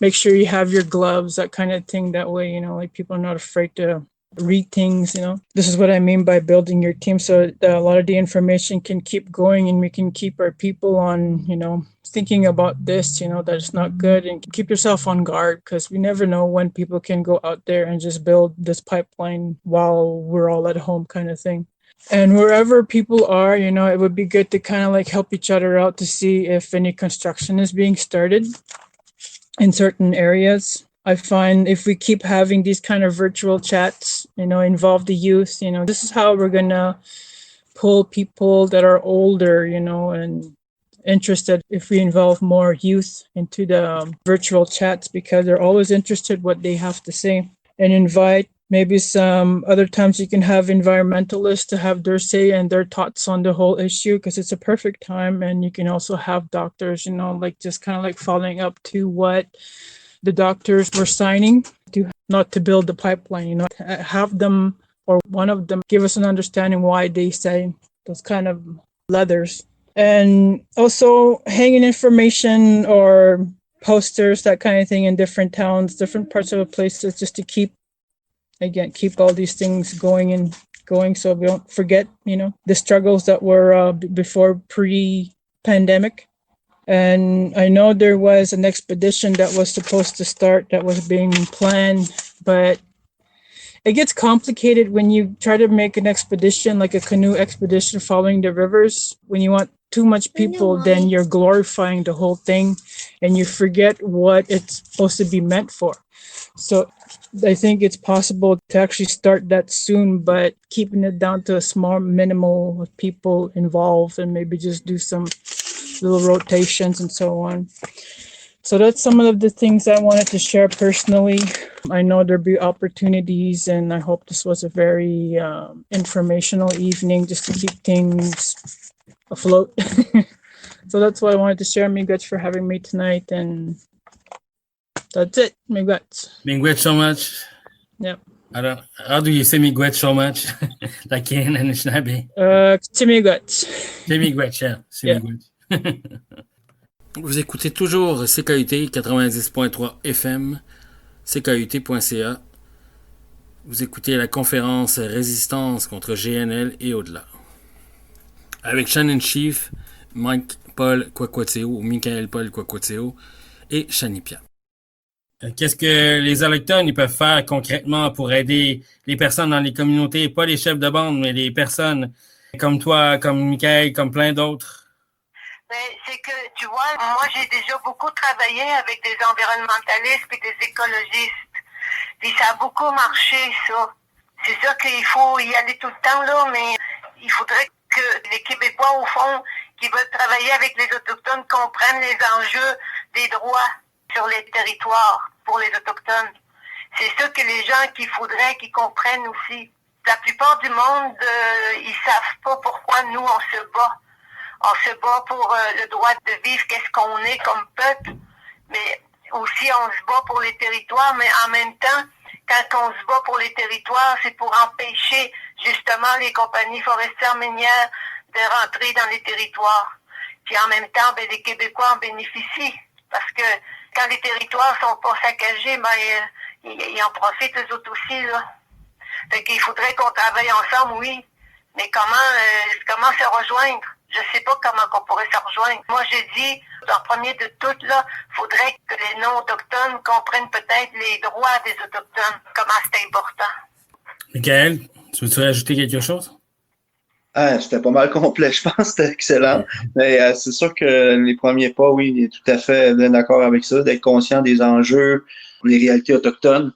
make sure you have your gloves, that kind of thing. That way, people are not afraid to read things, This is what I mean by building your team, so that a lot of the information can keep going and we can keep our people on, thinking about this, that it's not good, and keep yourself on guard, because we never know when people can go out there and just build this pipeline while we're all at home kind of thing. And wherever people are, it would be good to kind of help each other out to see if any construction is being started in certain areas. I find if we keep having these kind of virtual chats, involve the youth, this is how we're going to pull people that are older, and interested, if we involve more youth into the virtual chats, because they're always interested what they have to say, and invite maybe some other times you can have environmentalists to have their say and their thoughts on the whole issue, because it's a perfect time. And you can also have doctors, just kind of following up to what the doctors were signing to not to build the pipeline, have them or one of them give us an understanding why they say those kind of letters. And also hanging information or posters, that kind of thing, in different towns, different parts of the places, just to keep all these things going, so we don't forget, the struggles that were before pre-pandemic. And I know there was an expedition that was supposed to start, that was being planned, but it gets complicated when you try to make an expedition, like a canoe expedition following the rivers. When you want too much people, then you're glorifying the whole thing and you forget what it's supposed to be meant for. So I think it's possible to actually start that soon, but keeping it down to a small minimal of people involved, and maybe just do some little rotations and so on. So that's some of the things I wanted to share personally. I know there'll be opportunities, and I hope this was a very informational evening, just to keep things afloat. So that's what I wanted to share. Miigwech for having me tonight, and that's it. Miigwech. Miigwech so much. Yep. How do you say miigwech so much? Like in Anishinaabe? Miigwech. C'est miigwech, yeah. C'est Yeah. miigwech. Vous écoutez toujours CKUT 90.3 FM, CKUT.ca. Vous écoutez la conférence Résistance contre GNL et au-delà. Avec Shannon Chief, Mike-Paul Kwakwateo ou Michael-Paul Kwakwateo et Shani Piep. Qu'est-ce que les Autochtones ils peuvent faire concrètement pour aider les personnes dans les communautés, pas les chefs de bande, mais les personnes comme toi, comme Michael, comme plein d'autres? Mais c'est que, tu vois, moi j'ai déjà beaucoup travaillé avec des environnementalistes et des écologistes. Puis ça a beaucoup marché, ça. C'est sûr qu'il faut y aller tout le temps, là, mais il faudrait que les Québécois, au fond, qui veulent travailler avec les Autochtones, comprennent les enjeux des droits sur les territoires pour les Autochtones. C'est ça que les gens qu'il faudrait qu'ils comprennent aussi. La plupart du monde, ils savent pas pourquoi nous, on se bat. On se bat pour le droit de vivre, qu'est-ce qu'on est comme peuple, mais aussi on se bat pour les territoires, mais en même temps, quand on se bat pour les territoires, c'est pour empêcher justement les compagnies forestières minières de rentrer dans les territoires. Puis en même temps, ben, les Québécois en bénéficient, parce que quand les territoires sont pas saccagés, ben, ils en profitent eux autres aussi, là. Fait qu'il faudrait qu'on travaille ensemble, oui, mais comment se rejoindre? Je sais pas comment qu'on pourrait se rejoindre. Moi, j'ai dit, en premier de tout, là, faudrait que les non-autochtones comprennent peut-être les droits des autochtones, comment c'est important. Michael, tu veux-tu rajouter quelque chose? Ah, c'était pas mal complet, je pense que c'était excellent. Mais c'est sûr que les premiers pas, oui, tout à fait bien d'accord avec ça, d'être conscient des enjeux, les réalités autochtones,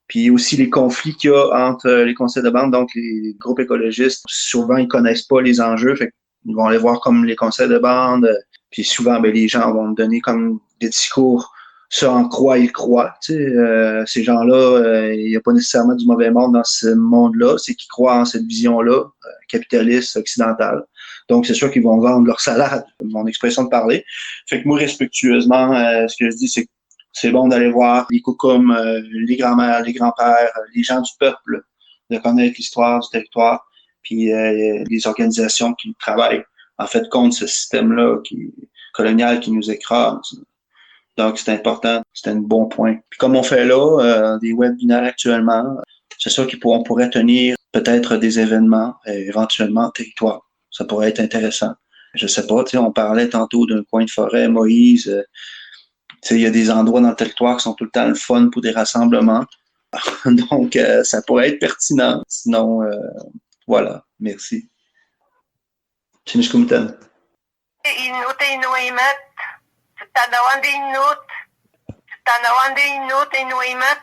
puis aussi les conflits qu'il y a entre les conseils de bande, donc les groupes écologistes. Souvent, ils connaissent pas les enjeux, fait qu'ils vont les voir comme les conseils de bande, puis souvent, ben, les gens vont donner comme des discours, ça en croient, ils croient. Tu sais, ces gens-là, il n'y a pas nécessairement du mauvais monde dans ce monde-là, c'est qu'ils croient en cette vision-là, capitaliste, occidentale. Donc, c'est sûr qu'ils vont vendre leur salade, mon expression de parler. Fait que moi, respectueusement, ce que je dis, c'est que c'est bon d'aller voir les coucoums, les grands-mères, les grands-pères, les gens du peuple, de connaître l'histoire du territoire, puis les organisations qui travaillent en fait contre ce système-là colonial qui nous écrase. Donc, c'est important, c'est un bon point. Puis comme on fait là, des webinaires actuellement, c'est sûr qu'on pourrait tenir peut-être des événements, éventuellement en territoire. Ça pourrait être intéressant. Je sais pas, tu sais, on parlait tantôt d'un coin de forêt, Moïse. Tu sais, il y a des endroits dans le territoire qui sont tout le temps le fun pour des rassemblements. Donc, ça pourrait être pertinent. Sinon, voilà. Merci. Chinishkumtan. Inut e inuimet, tanawan de inut e inuimet.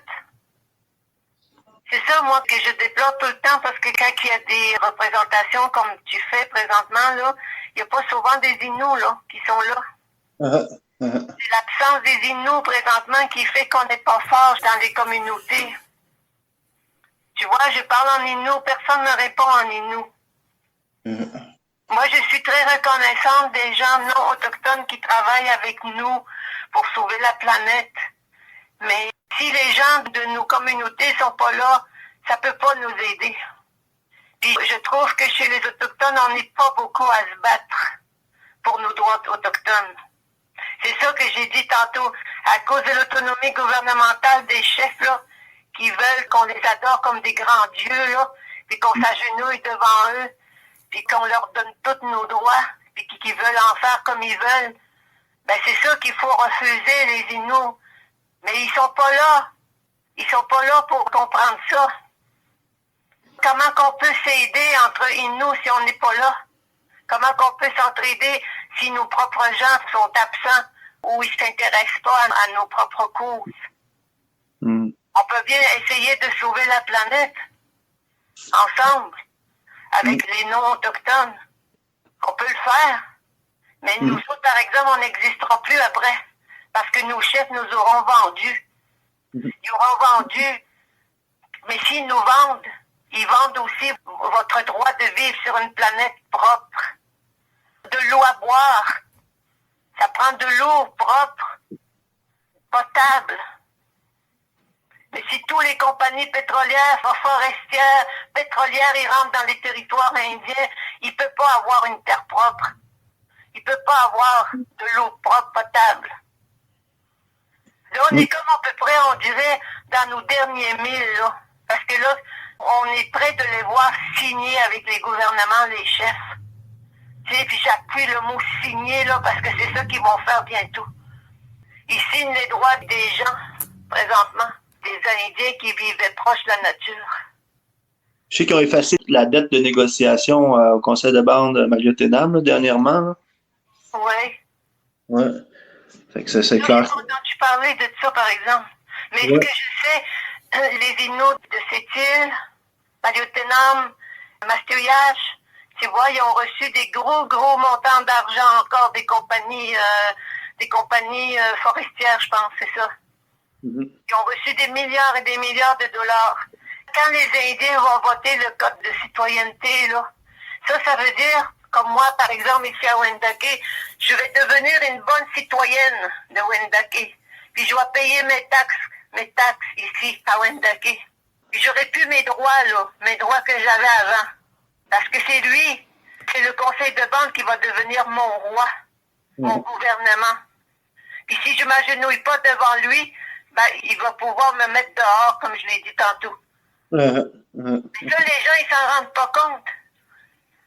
C'est ça, moi, que je déplore tout le temps, parce que quand il y a des représentations comme tu fais présentement, là, il n'y a pas souvent des Inuits, là, qui sont là. C'est l'absence des Inuits présentement qui fait qu'on n'est pas fort dans les communautés. Tu vois, je parle en Inuit, personne ne répond en Inuit. Moi, je suis très reconnaissante des gens non autochtones qui travaillent avec nous pour sauver la planète. Mais si les gens de nos communautés sont pas là, ça peut pas nous aider. Puis je trouve que chez les autochtones, on n'est pas beaucoup à se battre pour nos droits autochtones. C'est ça que j'ai dit tantôt, à cause de l'autonomie gouvernementale des chefs là, qui veulent qu'on les adore comme des grands dieux là, puis qu'on s'agenouille devant eux, puis qu'on leur donne tous nos droits, puis qui veulent en faire comme ils veulent. Ben c'est ça qu'il faut refuser les Inuits. Mais ils sont pas là. Ils sont pas là pour comprendre ça. Comment qu'on peut s'aider entre Inuits si on n'est pas là? Comment qu'on peut s'entraider si nos propres gens sont absents ou ils s'intéressent pas à nos propres causes? On peut bien essayer de sauver la planète ensemble avec les non-autochtones. On peut le faire. Mais nous autres, par exemple, on n'existera plus après. Parce que nos chefs nous auront vendus. Ils auront vendu. Mais s'ils nous vendent, ils vendent aussi votre droit de vivre sur une planète propre. De l'eau à boire. Ça prend de l'eau propre, potable. Mais si toutes les compagnies pétrolières, forestières, pétrolières, ils rentrent dans les territoires indiens, ils ne peuvent pas avoir une terre propre. Ils ne peuvent pas avoir de l'eau propre, potable. Là, on est comme à peu près, on dirait, dans nos derniers milles, là. Parce que là, on est prêt de les voir signer avec les gouvernements, les chefs. Tu sais, puis j'appuie le mot signer, là, parce que c'est ça qu'ils vont faire bientôt. Ils signent les droits des gens, présentement, des Indiens qui vivaient proches de la nature. Je sais qu'ils ont effacé la dette de négociation au conseil de bande Maliotenam, dernièrement. Là. Oui. Ouais. Fait que c'est clair. J'ai entendu parler de ça, par exemple. Mais ce que je sais, les Inuits de cette île, Maliotenam, Mastéouiache, tu vois, ils ont reçu des gros montants d'argent encore des compagnies forestières, je pense, c'est ça. Ils ont reçu des milliards et des milliards de dollars. Quand les Indiens vont voter le code de citoyenneté, là, ça veut dire, comme moi, par exemple, ici à Wendake, je vais devenir une bonne citoyenne de Wendake. Puis je vais payer mes taxes ici à Wendake. Puis j'aurai plus mes droits, là, mes droits que j'avais avant. Parce que c'est le conseil de bande qui va devenir mon roi, mon gouvernement. Puis si je m'agenouille pas devant lui, ben, il va pouvoir me mettre dehors, comme je l'ai dit tantôt. Mais ça, les gens, ils s'en rendent pas compte.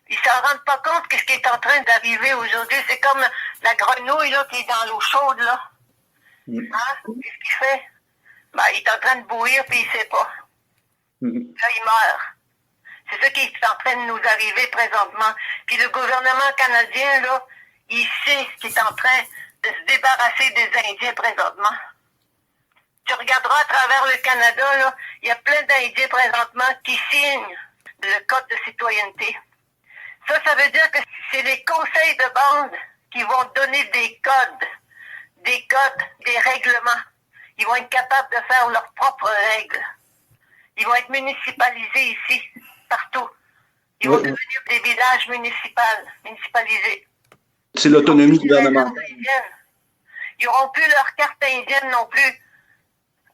Ils s'en rendent pas compte que ce qui est en train d'arriver aujourd'hui. C'est comme la grenouille là, qui est dans l'eau chaude, là. Hein? Qu'est-ce qu'il fait? Ben, il est en train de bouillir, puis il sait pas. Là, il meurt. C'est ça qui est en train de nous arriver présentement. Puis le gouvernement canadien, là, il sait ce qui est en train de se débarrasser des Indiens présentement. Tu regarderas à travers le Canada, là, il y a plein d'Indiens présentement qui signent le code de citoyenneté. Ça veut dire que c'est les conseils de bande qui vont donner des codes, des règlements. Ils vont être capables de faire leurs propres règles. Ils vont être municipalisés ici, partout. Ils vont devenir des villages municipalisés. C'est l'autonomie gouvernementale. Ils n'auront plus leur carte indienne non plus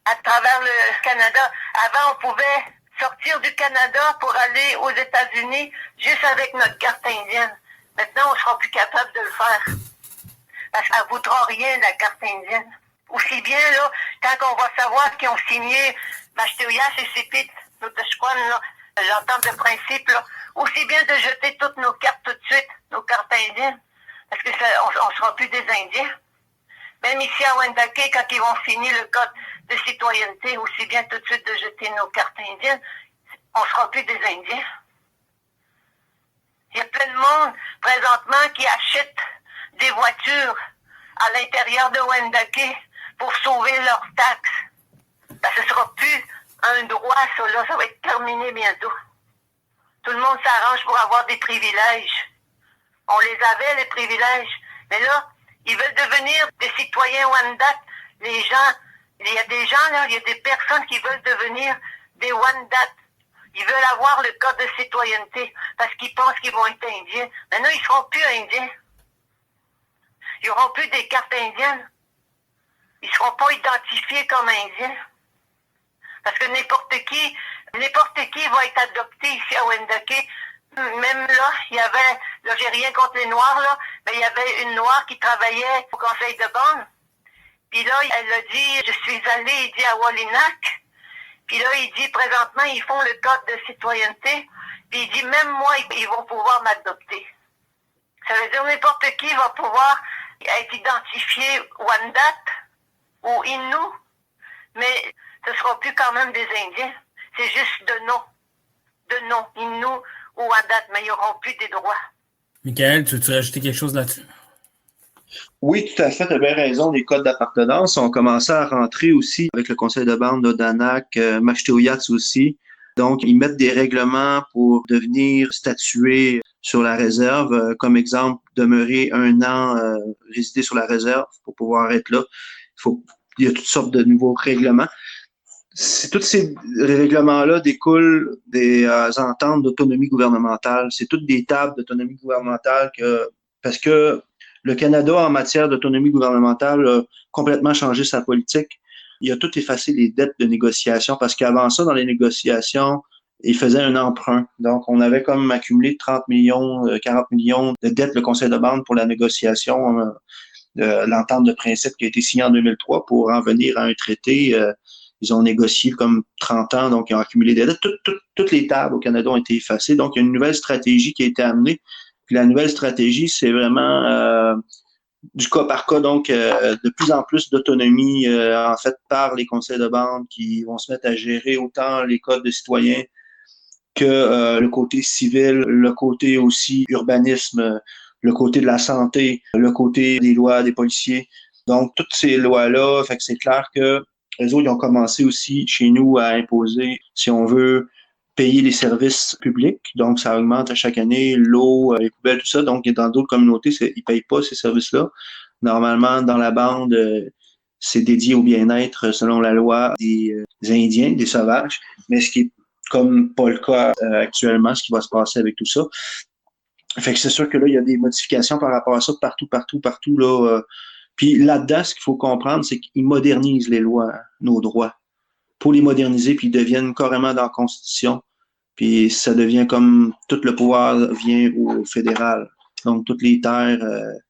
à travers le Canada. Avant, on pouvait sortir du Canada pour aller aux États-Unis juste avec notre carte indienne. Maintenant, on ne sera plus capable de le faire. Parce qu'elle ne vaudra rien, la carte indienne. Aussi bien, là, quand on va savoir qu'ils ont signé Machteoyash et Sipit, l'entente de principe, là, aussi bien de jeter toutes nos cartes tout de suite, nos cartes indiennes. Parce que on ne sera plus des Indiens. Même ici à Wendake, quand ils vont signer le code de citoyenneté, aussi bien tout de suite de jeter nos cartes indiennes, on ne sera plus des Indiens. Il y a plein de monde présentement qui achète des voitures à l'intérieur de Wendake pour sauver leurs taxes. Ben, ce ne sera plus un droit, ça, là, ça va être terminé bientôt. Tout le monde s'arrange pour avoir des privilèges. On les avait, les privilèges. Mais là, ils veulent devenir des citoyens Wendat. Les gens, il y a des gens, là, il y a des personnes qui veulent devenir des Wendat. Ils veulent avoir le code de citoyenneté parce qu'ils pensent qu'ils vont être indiens. Maintenant, ils ne seront plus indiens. Ils n'auront plus des cartes indiennes. Ils ne seront pas identifiés comme indiens. Parce que n'importe qui va être adopté ici à Wendake. Même là, il y avait, là j'ai rien contre les Noirs, là, mais il y avait une Noire qui travaillait au conseil de bande. Puis là, elle a dit, je suis allée, il dit, à Wallinac. Puis là, il dit, présentement, ils font le code de citoyenneté. Puis il dit, même moi, ils vont pouvoir m'adopter. Ça veut dire n'importe qui va pouvoir être identifié Wendat ou Innu, mais ce ne sera plus quand même des Indiens. C'est juste de nom, Innu ou Wendat, mais ils n'auront plus des droits. Michael, tu veux rajouter quelque chose là-dessus? Oui, tout à fait, tu as bien raison. Les codes d'appartenance ont commencé à rentrer aussi avec le conseil de bande d'Odanak, Machteoyats aussi. Donc, ils mettent des règlements pour devenir statués sur la réserve. Comme exemple, demeurer 1 an, résider sur la réserve pour pouvoir être là. Il y a toutes sortes de nouveaux règlements. Tous ces règlements-là découlent des ententes d'autonomie gouvernementale. C'est toutes des tables d'autonomie gouvernementale parce que le Canada, en matière d'autonomie gouvernementale, a complètement changé sa politique. Il a tout effacé les dettes de négociation parce qu'avant ça, dans les négociations, il faisait un emprunt. Donc, on avait comme accumulé 30 millions, 40 millions de dettes, le conseil de bande, pour la négociation de l'entente de principe qui a été signée en 2003 pour en venir à un traité. Ils ont négocié comme 30 ans, donc ils ont accumulé des dettes. Toutes les tables au Canada ont été effacées. Donc, il y a une nouvelle stratégie qui a été amenée. Puis la nouvelle stratégie, c'est vraiment du cas par cas, donc de plus en plus d'autonomie en fait par les conseils de bande qui vont se mettre à gérer autant les codes de citoyens que le côté civil, le côté aussi urbanisme, le côté de la santé, le côté des lois des policiers. Donc, toutes ces lois-là, fait que c'est clair que les autres, ils ont commencé aussi chez nous à imposer, si on veut, payer les services publics. Donc, ça augmente à chaque année, l'eau, les poubelles, tout ça. Donc, dans d'autres communautés, ils ne payent pas ces services-là. Normalement, dans la bande, c'est dédié au bien-être selon la loi des Indiens, des sauvages. Mais ce qui est comme pas le cas actuellement, ce qui va se passer avec tout ça. Fait que c'est sûr que là, il y a des modifications par rapport à ça partout, là. Puis là-dedans, ce qu'il faut comprendre, c'est qu'ils modernisent les lois, nos droits, pour les moderniser, puis ils deviennent carrément dans la Constitution. Puis ça devient comme tout le pouvoir vient au fédéral. Donc, toutes les terres,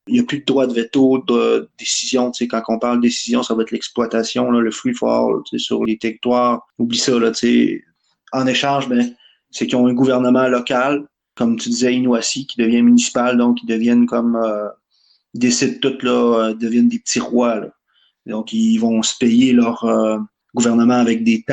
il n'y a plus de droit de veto, de décision. Tu sais, quand on parle de décision, ça va être l'exploitation, là, le free fall, tu sais, sur les territoires. Oublie ça, là, tu sais. En échange, ben, c'est qu'ils ont un gouvernement local, comme tu disais, Inuassi, qui devient municipal, donc ils deviennent comme, ils décident tout, là, deviennent des petits rois, là. Donc, ils vont se payer leur gouvernement avec des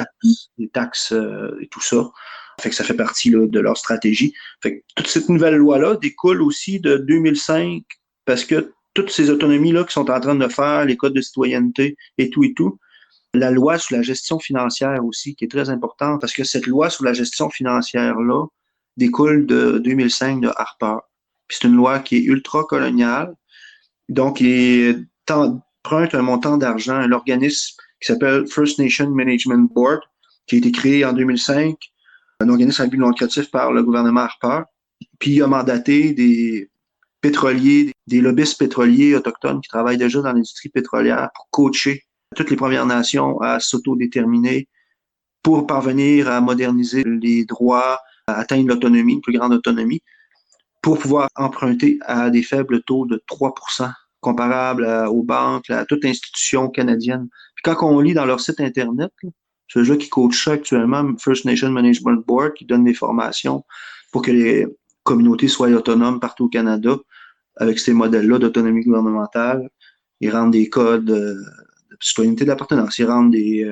taxes et tout ça. Fait que ça fait partie là, de leur stratégie. Fait que toute cette nouvelle loi-là découle aussi de 2005 parce que toutes ces autonomies-là qui sont en train de faire, les codes de citoyenneté et tout, la loi sur la gestion financière aussi, qui est très importante parce que cette loi sur la gestion financière-là découle de 2005 de Harper. Puis c'est une loi qui est ultra-coloniale, donc qui emprunte un montant d'argent à l'organisme qui s'appelle First Nation Management Board, qui a été créé en 2005, un organisme à but non lucratif par le gouvernement Harper. Puis il a mandaté des pétroliers, des lobbyistes pétroliers autochtones qui travaillent déjà dans l'industrie pétrolière pour coacher toutes les Premières Nations à s'autodéterminer pour parvenir à moderniser les droits, à atteindre l'autonomie, une plus grande autonomie, pour pouvoir emprunter à des faibles taux de 3%, comparables aux banques, à toute institution canadienne. Puis quand on lit dans leur site Internet, c'est eux qui coachent ça actuellement, First Nation Management Board, qui donne des formations pour que les communautés soient autonomes partout au Canada avec ces modèles-là d'autonomie gouvernementale. Ils rendent des codes de citoyenneté d'appartenance, ils rendent des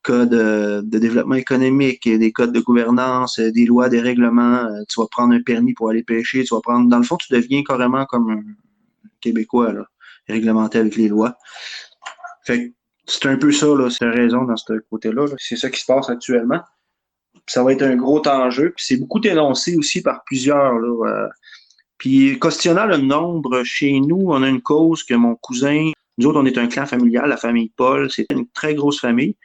codes de développement économique, des codes de gouvernance, des lois, des règlements. Tu vas prendre un permis pour aller pêcher, tu vas prendre... Dans le fond, tu deviens carrément comme un Québécois, là, réglementé avec les lois. Fait que c'est un peu ça, là, c'est raison dans ce côté-là. Là. C'est ça qui se passe actuellement. Ça va être un gros enjeu. Puis c'est beaucoup énoncé aussi par plusieurs. Là, Puis questionnant le nombre, chez nous, on a une cause que mon cousin, nous autres, on est un clan familial, la famille Paul, c'est une très grosse famille.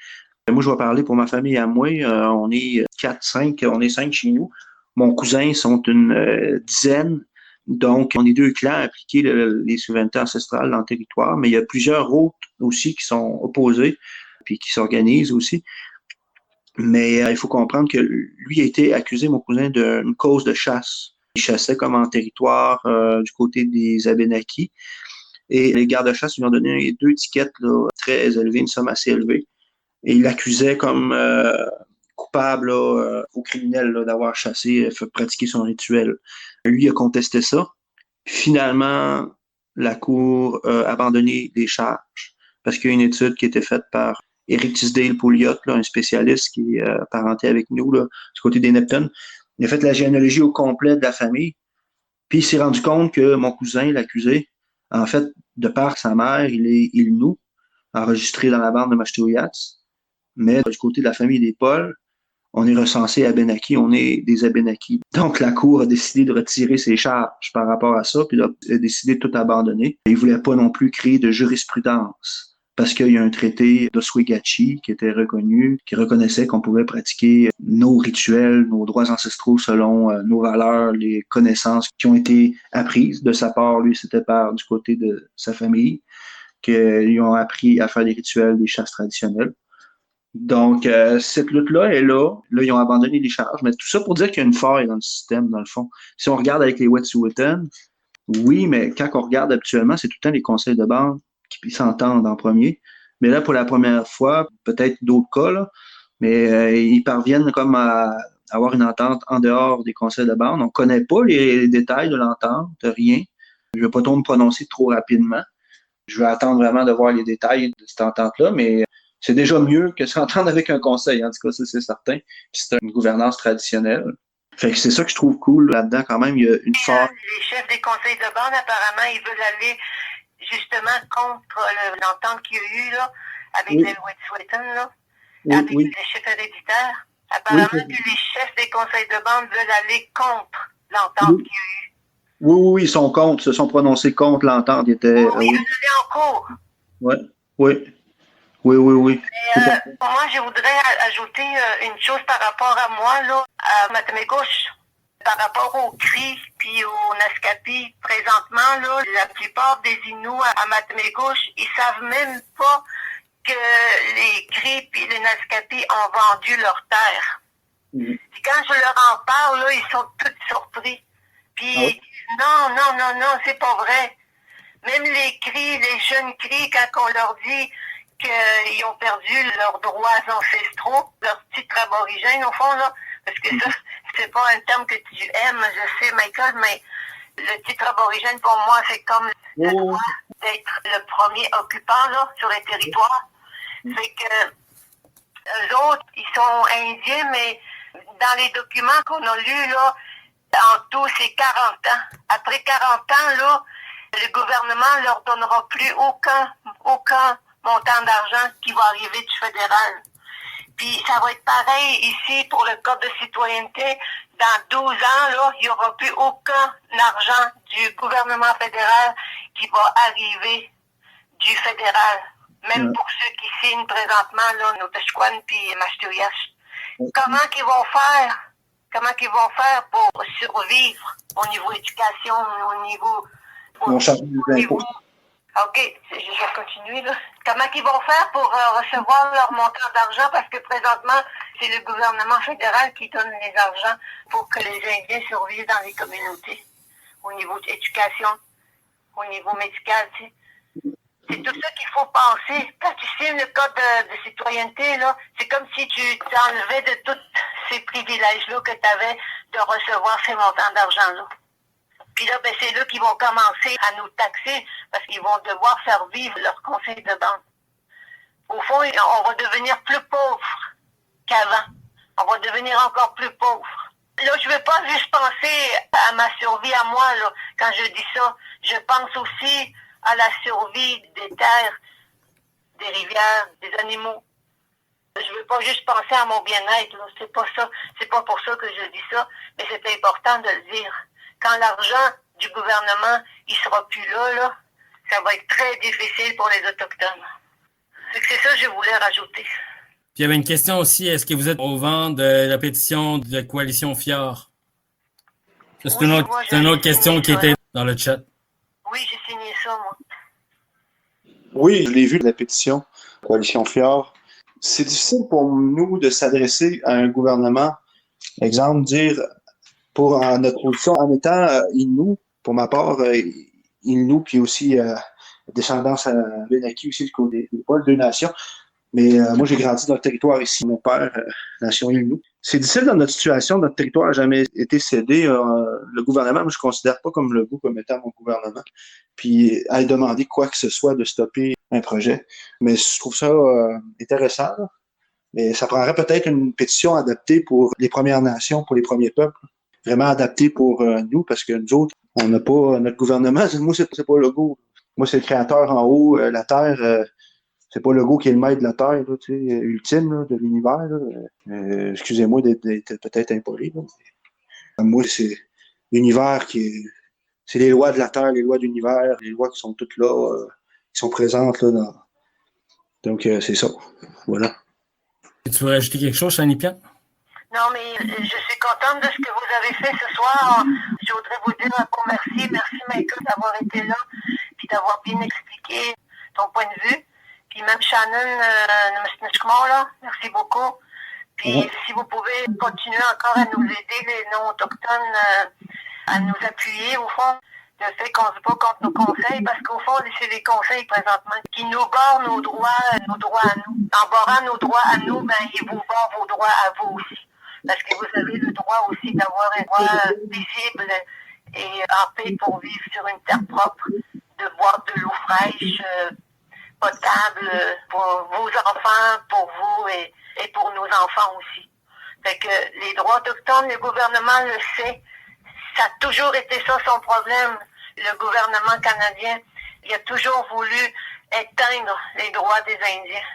Moi, je vais parler pour ma famille à moi. On est 4-5, on est 5 chez nous. Mon cousin sont une dizaine. Donc, on est 2 clans impliqués les souverainetés ancestrales dans le territoire, mais il y a plusieurs autres aussi qui sont opposés, puis qui s'organisent aussi. Mais il faut comprendre que lui a été accusé, mon cousin, d'une cause de chasse. Il chassait comme en territoire du côté des Abénakis. Et les gardes-chasse lui ont donné 2 tickets là, très élevées, une somme assez élevée. Et il l'accusait comme coupable là, au criminel là, d'avoir chassé, pratiqué son rituel. Lui a contesté ça. Finalement, la Cour a abandonné les charges parce qu'il y a une étude qui a été faite par Eric Tisdale-Pouliot, là, un spécialiste qui est parenté avec nous là, du côté des Neptunes. Il a fait la généalogie au complet de la famille. Puis il s'est rendu compte que mon cousin, l'accusé, en fait, de par sa mère, il est Innu, enregistré dans la bande de Mashteuiats. Mais du côté de la famille des Paul, on est recensé Abénaki, on est des Abénakis. Donc, la Cour a décidé de retirer ses charges par rapport à ça, puis a décidé de tout abandonner. Il ne voulait pas non plus créer de jurisprudence, parce qu'il y a un traité d'Oswegatchie qui était reconnu, qui reconnaissait qu'on pouvait pratiquer nos rituels, nos droits ancestraux selon nos valeurs, les connaissances qui ont été apprises de sa part. Lui, c'était par du côté de sa famille, qu'ils ont appris à faire des rituels, des chasses traditionnelles. Donc, cette lutte-là est là. Là, ils ont abandonné les charges. Mais tout ça pour dire qu'il y a une faille dans le système, dans le fond. Si on regarde avec les Wet'suwet'en, oui, mais quand on regarde habituellement, c'est tout le temps les conseils de bande qui s'entendent en premier. Mais là, pour la première fois, peut-être d'autres cas, là, mais ils parviennent comme à avoir une entente en dehors des conseils de bande. On ne connaît pas les détails de l'entente, rien. Je ne vais pas trop me prononcer trop rapidement. Je vais attendre vraiment de voir les détails de cette entente-là, mais c'est déjà mieux que s'entendre avec un conseil, en tout cas, ça c'est certain. Puis c'est une gouvernance traditionnelle. Fait que c'est ça que je trouve cool là-dedans quand même. Il y a une force. Les chefs des conseils de bande, apparemment, ils veulent aller justement contre l'entente qu'il y a eu là, avec les Wet'suwet'en, là, avec les chefs héréditaires. Apparemment que les chefs des conseils de bande veulent aller contre l'entente qu'il y a eu. Oui, ils sont contre, se sont prononcés contre l'entente. Ils étaient, ils allaient en cours. Oui. Oui. Moi, je voudrais ajouter une chose par rapport à moi, là, à Matagouche. Par rapport aux cris puis aux Naskapi, présentement, là, la plupart des Inuits à Matagouche, ils savent même pas que les cris puis les Naskapi ont vendu leur terre. Puis quand je leur en parle, là, ils sont tous surpris. Puis non, c'est pas vrai. Même les cris, les jeunes cris, quand on leur dit qu'ils ont perdu leurs droits ancestraux, leurs titres aborigènes, au fond, là, parce que ça, c'est pas un terme que tu aimes, je sais, Michael, mais le titre aborigène, pour moi, c'est comme le droit d'être le premier occupant, là, sur les territoires. Fait que eux autres, ils sont indiens, mais dans les documents qu'on a lus, là, en tout, c'est 40 ans. Après 40 ans, là, le gouvernement leur donnera plus aucun montant d'argent qui va arriver du fédéral. Puis ça va être pareil ici pour le code de citoyenneté. Dans 12 ans, là, il n'y aura plus aucun argent du gouvernement fédéral qui va arriver du fédéral. Même pour ceux qui signent présentement, là, Noteshquan puis Masturiash. Comment qu'ils vont faire pour survivre au niveau éducation, au niveau... OK, je vais continuer, là. Comment ils vont faire pour recevoir leur montant d'argent? Parce que présentement, c'est le gouvernement fédéral qui donne les argents pour que les Indiens survivent dans les communautés. Au niveau de l'éducation, au niveau médical, tu sais. C'est tout ça qu'il faut penser. Quand tu signes le code de citoyenneté, là, c'est comme si tu t'enlevais de tous ces privilèges-là que tu avais de recevoir ces montants d'argent-là. Puis là, ben, c'est eux qui vont commencer à nous taxer parce qu'ils vont devoir faire vivre leur conseil de banque. Au fond, on va devenir plus pauvres qu'avant. On va devenir encore plus pauvres. Là, je ne vais pas juste penser à ma survie à moi, là, quand je dis ça. Je pense aussi à la survie des terres, des rivières, des animaux. Je ne veux pas juste penser à mon bien-être, là. C'est pas ça. C'est pas pour ça que je dis ça, mais c'est important de le dire. Quand l'argent du gouvernement, il sera plus là, ça va être très difficile pour les Autochtones. C'est ça que je voulais rajouter. Puis il y avait une question aussi, est-ce que vous êtes au vent de la pétition de Coalition Fjord? Ça, c'est une autre question qui était dans le chat. Oui, j'ai signé ça, moi. Oui, je l'ai vu, la pétition Coalition Fjord. C'est difficile pour nous de s'adresser à un gouvernement. Exemple, dire pour notre position en étant Innu, pour ma part, Innu, puis aussi descendance à Benaki aussi du côté des deux nations. Mais moi, j'ai grandi dans le territoire ici. Mon père, nation Innu. C'est difficile dans notre situation. Notre territoire n'a jamais été cédé. Le gouvernement, moi, je ne considère pas comme le goût comme étant mon gouvernement. Puis, à demander quoi que ce soit de stopper un projet. Mais je trouve ça intéressant. Là. Mais ça prendrait peut-être une pétition adaptée pour les Premières Nations, pour les premiers peuples. Vraiment adaptée pour nous, parce que nous autres, on n'a pas notre gouvernement. Moi, c'est pas le goût. Moi, c'est le créateur en haut, la Terre. C'est pas le goût qui est le maître de la Terre, là, tu sais, ultime là, de l'univers. Excusez-moi d'être peut-être impoli. Là. Moi, c'est l'univers qui est... C'est les lois de la Terre, les lois de l'univers, les lois qui sont toutes là, qui sont présentes là. Donc, c'est ça. Voilà. Tu veux rajouter quelque chose, Shani Pian? Non, mais je suis contente de ce que vous avez fait ce soir. Je voudrais vous dire un gros merci. Merci, Michael, d'avoir été là et d'avoir bien expliqué ton point de vue. Puis même Shannon, là, merci beaucoup. Puis si vous pouvez continuer encore à nous aider, les non-autochtones, à nous appuyer, au fond, le fait qu'on se bat contre nos conseils, parce qu'au fond, c'est les conseils présentement qui nous barrent nos droits à nous. En barrant nos droits à nous, ben, ils vous barrent vos droits à vous aussi. Parce que vous avez le droit aussi d'avoir un droit paisible et en paix pour vivre sur une terre propre, de boire de l'eau fraîche, potable pour vos enfants, pour vous et pour nos enfants aussi. Fait que les droits autochtones, le gouvernement le sait. Ça a toujours été ça son problème. Le gouvernement canadien, il a toujours voulu éteindre les droits des Indiens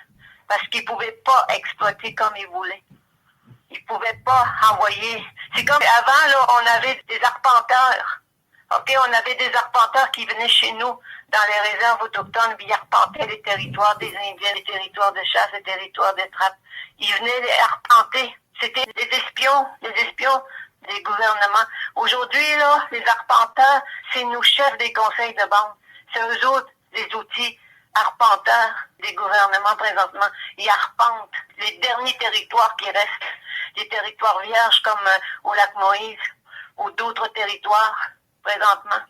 parce qu'il ne pouvait pas exploiter comme il voulait. Il ne pouvait pas envoyer. C'est comme avant, là, on avait des arpenteurs OK, on avait des arpenteurs qui venaient chez nous dans les réserves autochtones, puis ils arpentaient les territoires des Indiens, les territoires de chasse, les territoires de trappe. Ils venaient les arpenter. C'était des espions des gouvernements. Aujourd'hui, là, les arpenteurs, c'est nous chefs des conseils de bande. C'est eux autres, les outils arpenteurs des gouvernements présentement. Ils arpentent les derniers territoires qui restent, les territoires vierges comme au lac Moïse ou d'autres territoires présentement.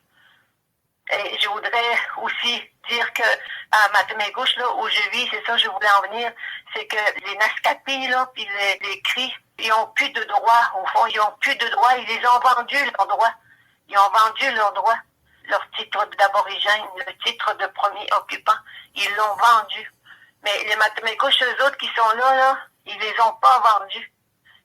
Et je voudrais aussi dire que à Matagouche, là, où je vis, c'est ça que je voulais en venir, c'est que les Naskapi, là, puis les Cris, ils ont plus de droits, au fond, ils ont plus de droits, ils les ont vendus leurs droits. Ils ont vendu leurs droits, leur titre d'aborigène, le titre de premier occupant. Ils l'ont vendu. Mais les Matagouche, eux autres qui sont là, ils les ont pas vendus.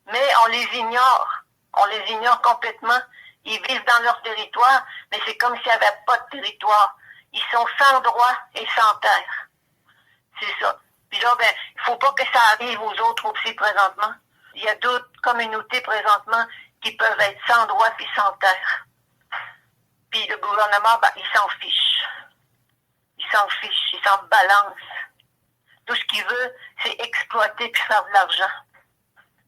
Mais on les ignore. On les ignore complètement. Ils vivent dans leur territoire, mais c'est comme s'il n'y avait pas de territoire. Ils sont sans droit et sans terre. C'est ça. Puis là, il faut pas que ça arrive aux autres aussi présentement. Il y a d'autres communautés présentement qui peuvent être sans droit et sans terre. Puis le gouvernement, il s'en fiche. Il s'en fiche, il s'en balance. Tout ce qu'il veut, c'est exploiter puis faire de l'argent.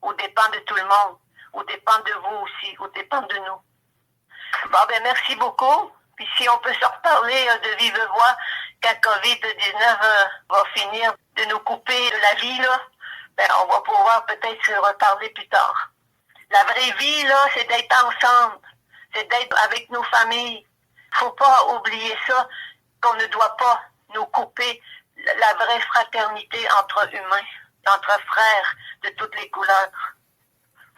Aux dépens de tout le monde. Aux dépens de vous aussi. Aux dépens de nous. Bon, merci beaucoup. Puis si on peut se reparler de vive voix quand COVID-19 va finir de nous couper de la vie, là, on va pouvoir peut-être se reparler plus tard. La vraie vie, là, c'est d'être ensemble. C'est d'être avec nos familles. Faut pas oublier ça, qu'on ne doit pas nous couper la vraie fraternité entre humains, entre frères de toutes les couleurs.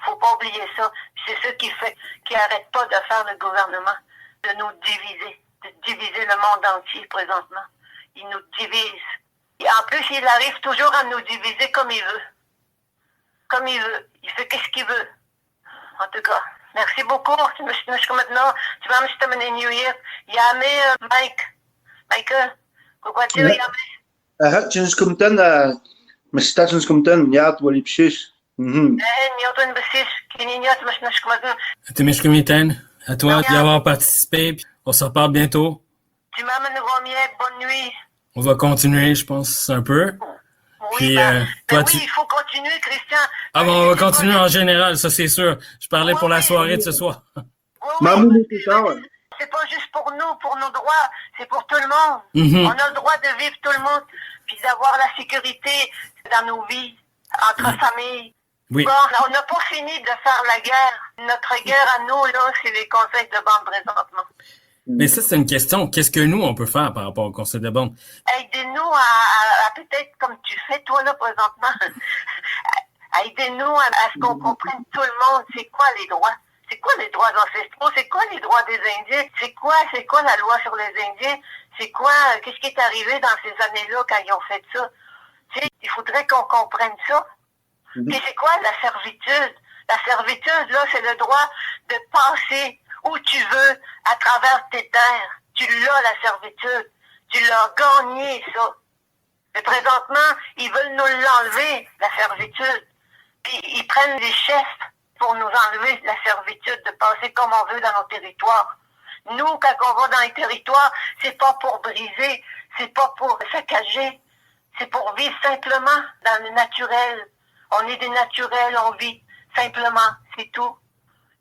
Faut pas oublier ça. C'est ce qui arrête pas de faire le gouvernement, de nous diviser, de diviser le monde entier présentement. Il nous divise. Et en plus, il arrive toujours à nous diviser comme il veut. Comme il veut. Il fait qu'est-ce qu'il veut. En tout cas, merci beaucoup. Maintenant, tu vas me terminer New Year. Yame, Michael. Pourquoi tu yame? Tu nous commandes, mais si tu nous commandes, il y a tout les piches. Témiscamingue, à toi d'y avoir participé, puis on se reparle bientôt. Tu m'amènes Romier, bonne nuit. On va continuer, je pense, un peu. Oui, puis, toi, oui, il faut continuer, Christian. Ah bon, on va continuer en général, ça c'est sûr. Je parlais pour la soirée de ce soir. Oui, c'est pas juste pour nous, pour nos droits, c'est pour tout le monde. Mm-hmm. On a le droit de vivre tout le monde, puis d'avoir la sécurité dans nos vies, entre familles. Oui. Bon, on n'a pas fini de faire la guerre. Notre guerre à nous, là, c'est les conseils de bande présentement. Mais ça, c'est une question. Qu'est-ce que nous, on peut faire par rapport au conseil de bande? Aidez-nous à peut-être comme tu fais, toi, là, présentement. Aidez-nous à ce qu'on comprenne tout le monde. C'est quoi les droits? C'est quoi les droits ancestraux? C'est quoi les droits des Indiens? C'est quoi la loi sur les Indiens? C'est quoi, qu'est-ce qui est arrivé dans ces années-là quand ils ont fait ça? Tu sais, il faudrait qu'on comprenne ça. Puis c'est quoi la servitude? La servitude, là, c'est le droit de passer où tu veux à travers tes terres. Tu l'as, la servitude. Tu l'as gagné, ça. Mais présentement, ils veulent nous l'enlever, la servitude. Puis ils prennent les chefs pour nous enlever la servitude de passer comme on veut dans nos territoires. Nous, quand on va dans les territoires, c'est pas pour briser, c'est pas pour saccager, c'est pour vivre simplement dans le naturel. On est des naturels, on vit simplement, c'est tout.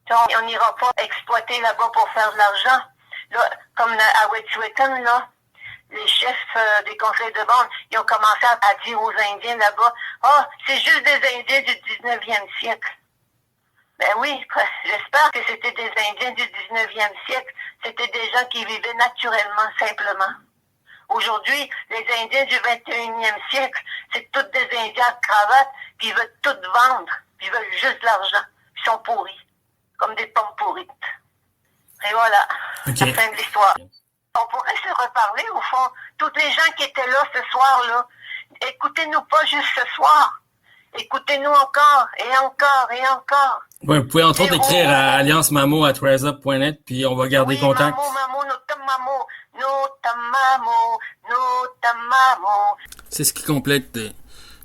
On n'ira pas exploiter là-bas pour faire de l'argent. Là, comme à Wet'suwet'en, là, les chefs des conseils de bande, ils ont commencé à dire aux Indiens là-bas, c'est juste des Indiens du 19e siècle. Ben oui, j'espère que c'était des Indiens du 19e siècle. C'était des gens qui vivaient naturellement, simplement. Aujourd'hui, les Indiens du 21e siècle, c'est tous des Indiens à cravate, puis ils veulent tout vendre, puis ils veulent juste de l'argent. Ils sont pourris, comme des pommes pourrites. Et voilà, Okay. la fin de l'histoire. On pourrait se reparler, au fond. Toutes les gens qui étaient là ce soir-là, écoutez-nous pas juste ce soir. Écoutez-nous encore, et encore, et encore. Ouais, vous pouvez entre autres écrire à alliancemamo@riseup.net, puis on va garder contact. C'est ce qui complète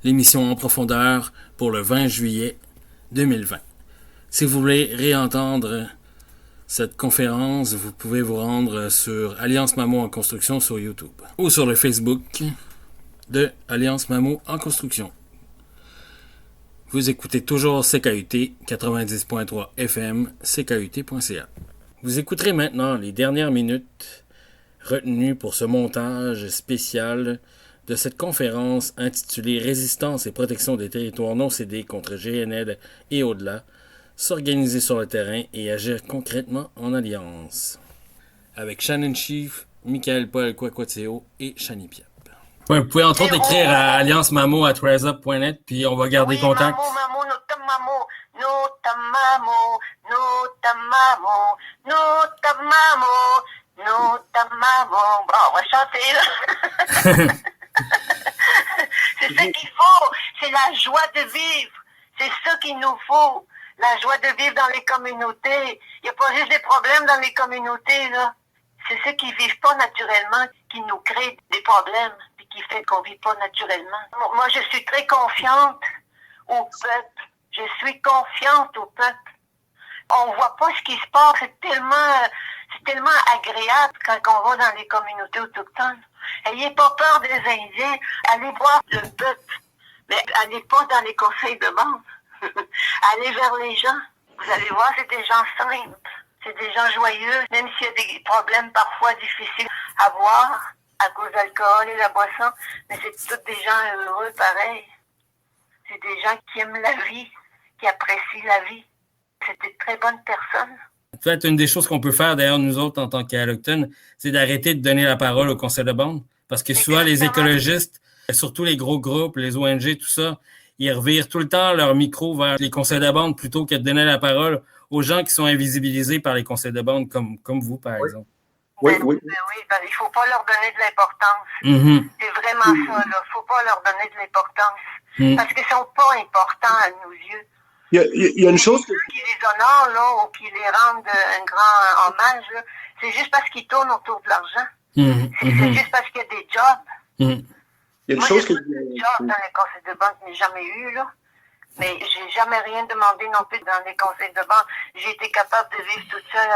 l'émission En profondeur pour le 20 juillet 2020. Si vous voulez réentendre cette conférence, vous pouvez vous rendre sur Alliance Mammo en construction sur YouTube ou sur le Facebook de Alliance Mammo en construction. Vous écoutez toujours CKUT 90.3 FM, CKUT.ca. Vous écouterez maintenant les dernières minutes retenues pour ce montage spécial de cette conférence intitulée Résistance et protection des territoires non cédés contre GNL et au-delà, s'organiser sur le terrain et agir concrètement en alliance. Avec Shannon Chief, Michael Paul Kwakwateo et Shani Piap. Ouais, vous pouvez entre autres écrire à alliancemamo@riseup.net puis on va garder contact. Mammo, bon, on va chanter là. C'est ça qu'il faut, c'est la joie de vivre, c'est ça qu'il nous faut, la joie de vivre dans les communautés. Il n'y a pas juste des problèmes dans les communautés, là. C'est ceux qui vivent pas naturellement qui nous créent des problèmes et qui fait qu'on vit pas naturellement. Moi, je suis très confiante au peuple. Je suis confiante au peuple. On voit pas ce qui se passe. C'est tellement agréable quand on va dans les communautés autochtones. Ayez pas peur des Indiens. Allez voir le peuple. Mais allez pas dans les conseils de bande. Allez vers les gens. Vous allez voir, c'est des gens simples. C'est des gens joyeux, même s'il y a des problèmes parfois difficiles à voir à cause de l'alcool et la boisson. Mais c'est tous des gens heureux pareil. C'est des gens qui aiment la vie, qui apprécient la vie. C'est des très bonnes personnes. En fait, une des choses qu'on peut faire, d'ailleurs, nous autres, en tant qu'Allochtones, c'est d'arrêter de donner la parole au conseil de bande. Parce que souvent, les écologistes, surtout les gros groupes, les ONG, tout ça, ils revirent tout le temps leur micro vers les conseils de bande plutôt que de donner la parole aux gens qui sont invisibilisés par les conseils de bande, comme vous, par exemple. Oui. Il faut pas leur donner de l'importance. Mm-hmm. C'est vraiment ça, là. Faut pas leur donner de l'importance. Parce qu'ils sont pas importants à nos yeux. Il y a une chose que... Qui les honorent, là, ou qui les rendent un grand hommage, là, c'est juste parce qu'ils tournent autour de l'argent. C'est juste parce qu'il y a des jobs. Il y a une Moi, chose j'ai que... pas de job dans les conseils de banque, mais jamais eu, là. Mais j'ai jamais rien demandé non plus dans les conseils de banque. J'ai été capable de vivre toute seule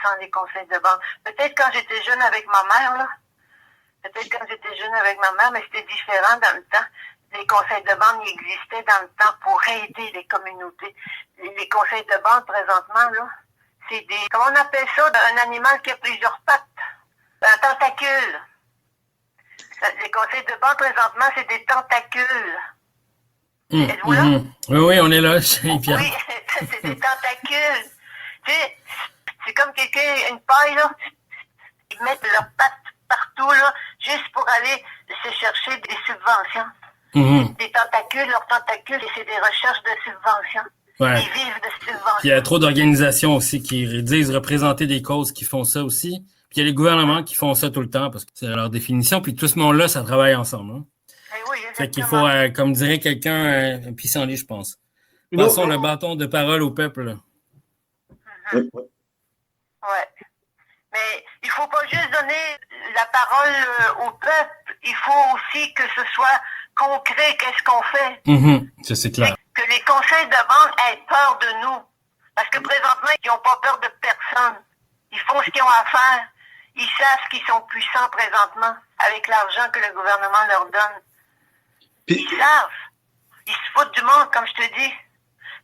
sans les conseils de banque. Peut-être quand j'étais jeune avec ma mère, là. Mais c'était différent dans le temps. Les conseils de bande, ils existaient dans le temps pour aider les communautés. Les conseils de bande, présentement, là, c'est des... Comment on appelle ça? Un animal qui a plusieurs pattes. Un tentacule. Les conseils de bande, présentement, c'est des tentacules. Êtes-vous là? Oui, on est là, Pierre. Oui, c'est des tentacules. Tu sais, c'est comme quelqu'un, une paille, là. Ils mettent leurs pattes partout, là, juste pour aller se chercher des subventions. Des tentacules, leurs tentacules, et c'est des recherches de subventions. Ouais. Ils vivent de subventions. Puis il y a trop d'organisations aussi qui disent représenter des causes qui font ça aussi. Puis il y a les gouvernements qui font ça tout le temps parce que c'est leur définition. Puis tout ce monde-là, ça travaille ensemble. Hein? Oui, fait qu'il faut, comme dirait quelqu'un, un pissenlit, je pense. Passons le bâton de parole au peuple. Là. Ouais. Mais il faut pas juste donner la parole au peuple. Il faut aussi que ce soit concret, qu'est-ce qu'on fait. Ça, c'est clair. Que les conseils de banque aient peur de nous. Parce que présentement, ils n'ont pas peur de personne. Ils font ce qu'ils ont à faire. Ils savent qu'ils sont puissants présentement avec l'argent que le gouvernement leur donne. Ils savent. Ils se foutent du monde, comme je te dis.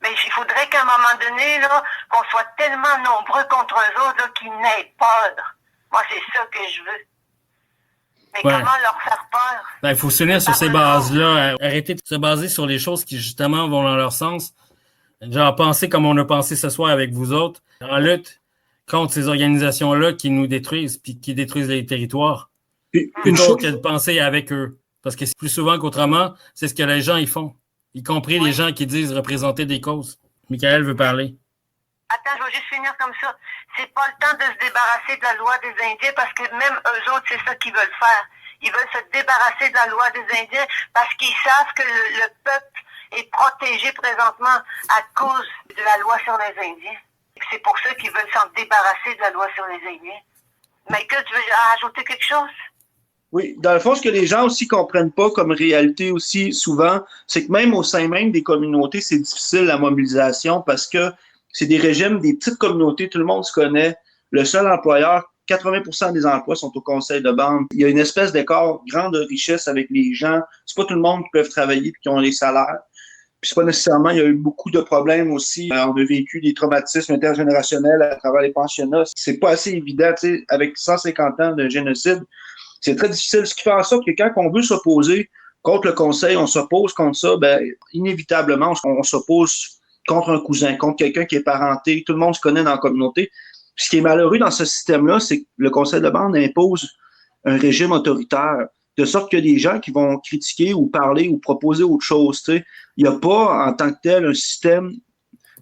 Mais il faudrait qu'à un moment donné, là, qu'on soit tellement nombreux contre eux autres, là, qu'ils n'aient peur. Moi, c'est ça que je veux. Mais comment leur faire peur? Il faut s'unir sur ces bases-là. Arrêter de se baser sur les choses qui, justement, vont dans leur sens. Genre, penser comme on a pensé ce soir avec vous autres, en lutte contre ces organisations-là qui nous détruisent puis qui détruisent les territoires. Plutôt que de penser avec eux. Parce que plus souvent qu'autrement, c'est ce que les gens y font. Y compris les gens qui disent représenter des causes. Michael veut parler. Attends, je vais juste finir comme ça. C'est pas le temps de se débarrasser de la loi des Indiens parce que même eux autres, c'est ça qu'ils veulent faire. Ils veulent se débarrasser de la loi des Indiens parce qu'ils savent que le peuple est protégé présentement à cause de la loi sur les Indiens. C'est pour ça qu'ils veulent s'en débarrasser de la loi sur les Indiens. Michael, tu veux ajouter quelque chose? Oui, dans le fond, ce que les gens aussi comprennent pas comme réalité aussi souvent, c'est que même au sein même des communautés, c'est difficile la mobilisation parce que C'est des régimes, des petites communautés, tout le monde se connaît. Le seul employeur, 80% des emplois sont au conseil de bande. Il y a une espèce d'écart grand de richesse avec les gens. C'est pas tout le monde qui peut travailler et qui ont les salaires. Puis c'est pas nécessairement, il y a eu beaucoup de problèmes aussi. On a vécu des traumatismes intergénérationnels à travers les pensionnats. C'est pas assez évident, tu sais, avec 150 ans de génocide. C'est très difficile. Ce qui fait en sorte que quand on veut s'opposer contre le conseil, on s'oppose contre ça, ben, inévitablement, on s'oppose contre un cousin, contre quelqu'un qui est parenté. Tout le monde se connaît dans la communauté. Puis ce qui est malheureux dans ce système-là, c'est que le conseil de bande impose un régime autoritaire, de sorte que des gens qui vont critiquer ou parler ou proposer autre chose, tu sais, il n'y a pas en tant que tel un système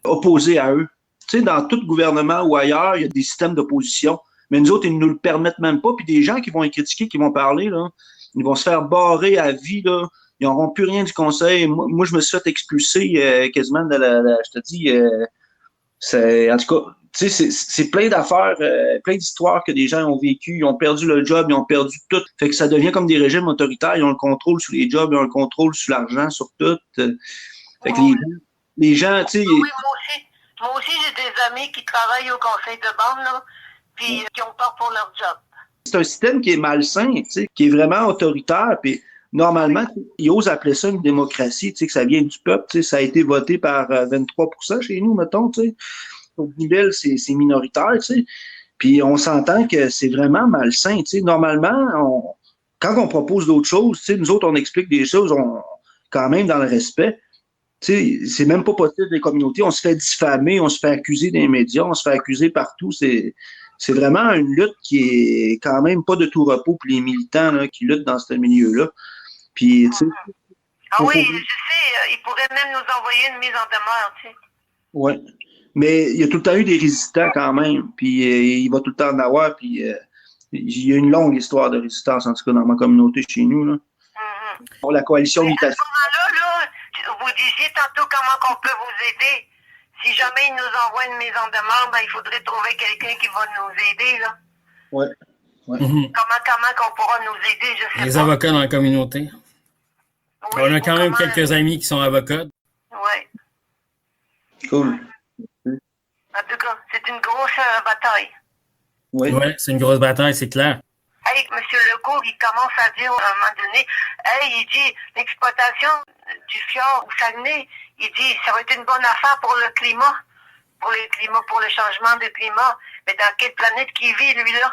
opposé à eux. Tu sais, dans tout gouvernement ou ailleurs, il y a des systèmes d'opposition, mais nous autres, ils ne nous le permettent même pas. Puis des gens qui vont les critiquer, qui vont parler, là, ils vont se faire barrer à vie, là. Ils n'auront plus rien du conseil. Moi, je me suis fait expulser quasiment de je te dis, c'est, en tout cas, tu sais, c'est plein d'affaires, plein d'histoires que des gens ont vécues. Ils ont perdu le job, ils ont perdu tout. Fait que ça devient comme des régimes autoritaires. Ils ont le contrôle sur les jobs, ils ont le contrôle sur l'argent, sur tout. Fait que les gens, tu sais... Oui, moi aussi, j'ai des amis qui travaillent au conseil de bande, là, puis qui ont peur pour leur job. C'est un système qui est malsain, tu sais, qui est vraiment autoritaire, puis normalement, ils osent appeler ça une démocratie, tu sais, que ça vient du peuple, tu sais, ça a été voté par 23% chez nous, mettons, tu sais. Au niveau, c'est minoritaire, tu sais. Puis on s'entend que c'est vraiment malsain, tu sais. Normalement, quand on propose d'autres choses, tu sais, nous autres, on explique des choses, quand même dans le respect. Tu sais, c'est même pas possible des communautés. On se fait diffamer, on se fait accuser des médias, on se fait accuser partout. C'est vraiment une lutte qui est quand même pas de tout repos pour les militants là, qui luttent dans ce milieu-là. Puis, tu sais... Ah oui, je sais, ils pourraient même nous envoyer une mise en demeure, tu sais. Oui. Mais il y a tout le temps eu des résistants quand même. Puis, il va tout le temps en avoir. Puis, il y a une longue histoire de résistance, en tout cas, dans ma communauté chez nous. Là. Pour la coalition militaire. À ce moment-là, là, vous disiez tantôt comment qu'on peut vous aider. Si jamais ils nous envoient une mise en demeure, ben, il faudrait trouver quelqu'un qui va nous aider, là. Oui. Ouais. Comment qu'on pourra nous aider, je sais pas. Les avocats dans la communauté. Oui, on a quand même quelques amis qui sont avocats. Oui. Cool. En tout cas, c'est une grosse bataille. Oui, ouais, c'est une grosse bataille, c'est clair. Hey, M. Legault, il commence à dire à un moment donné, hey, il dit, l'exploitation du fjord au Saguenay, il dit, ça va être une bonne affaire pour le climat, pour le changement de climat. Mais dans quelle planète qu'il vit, lui, là?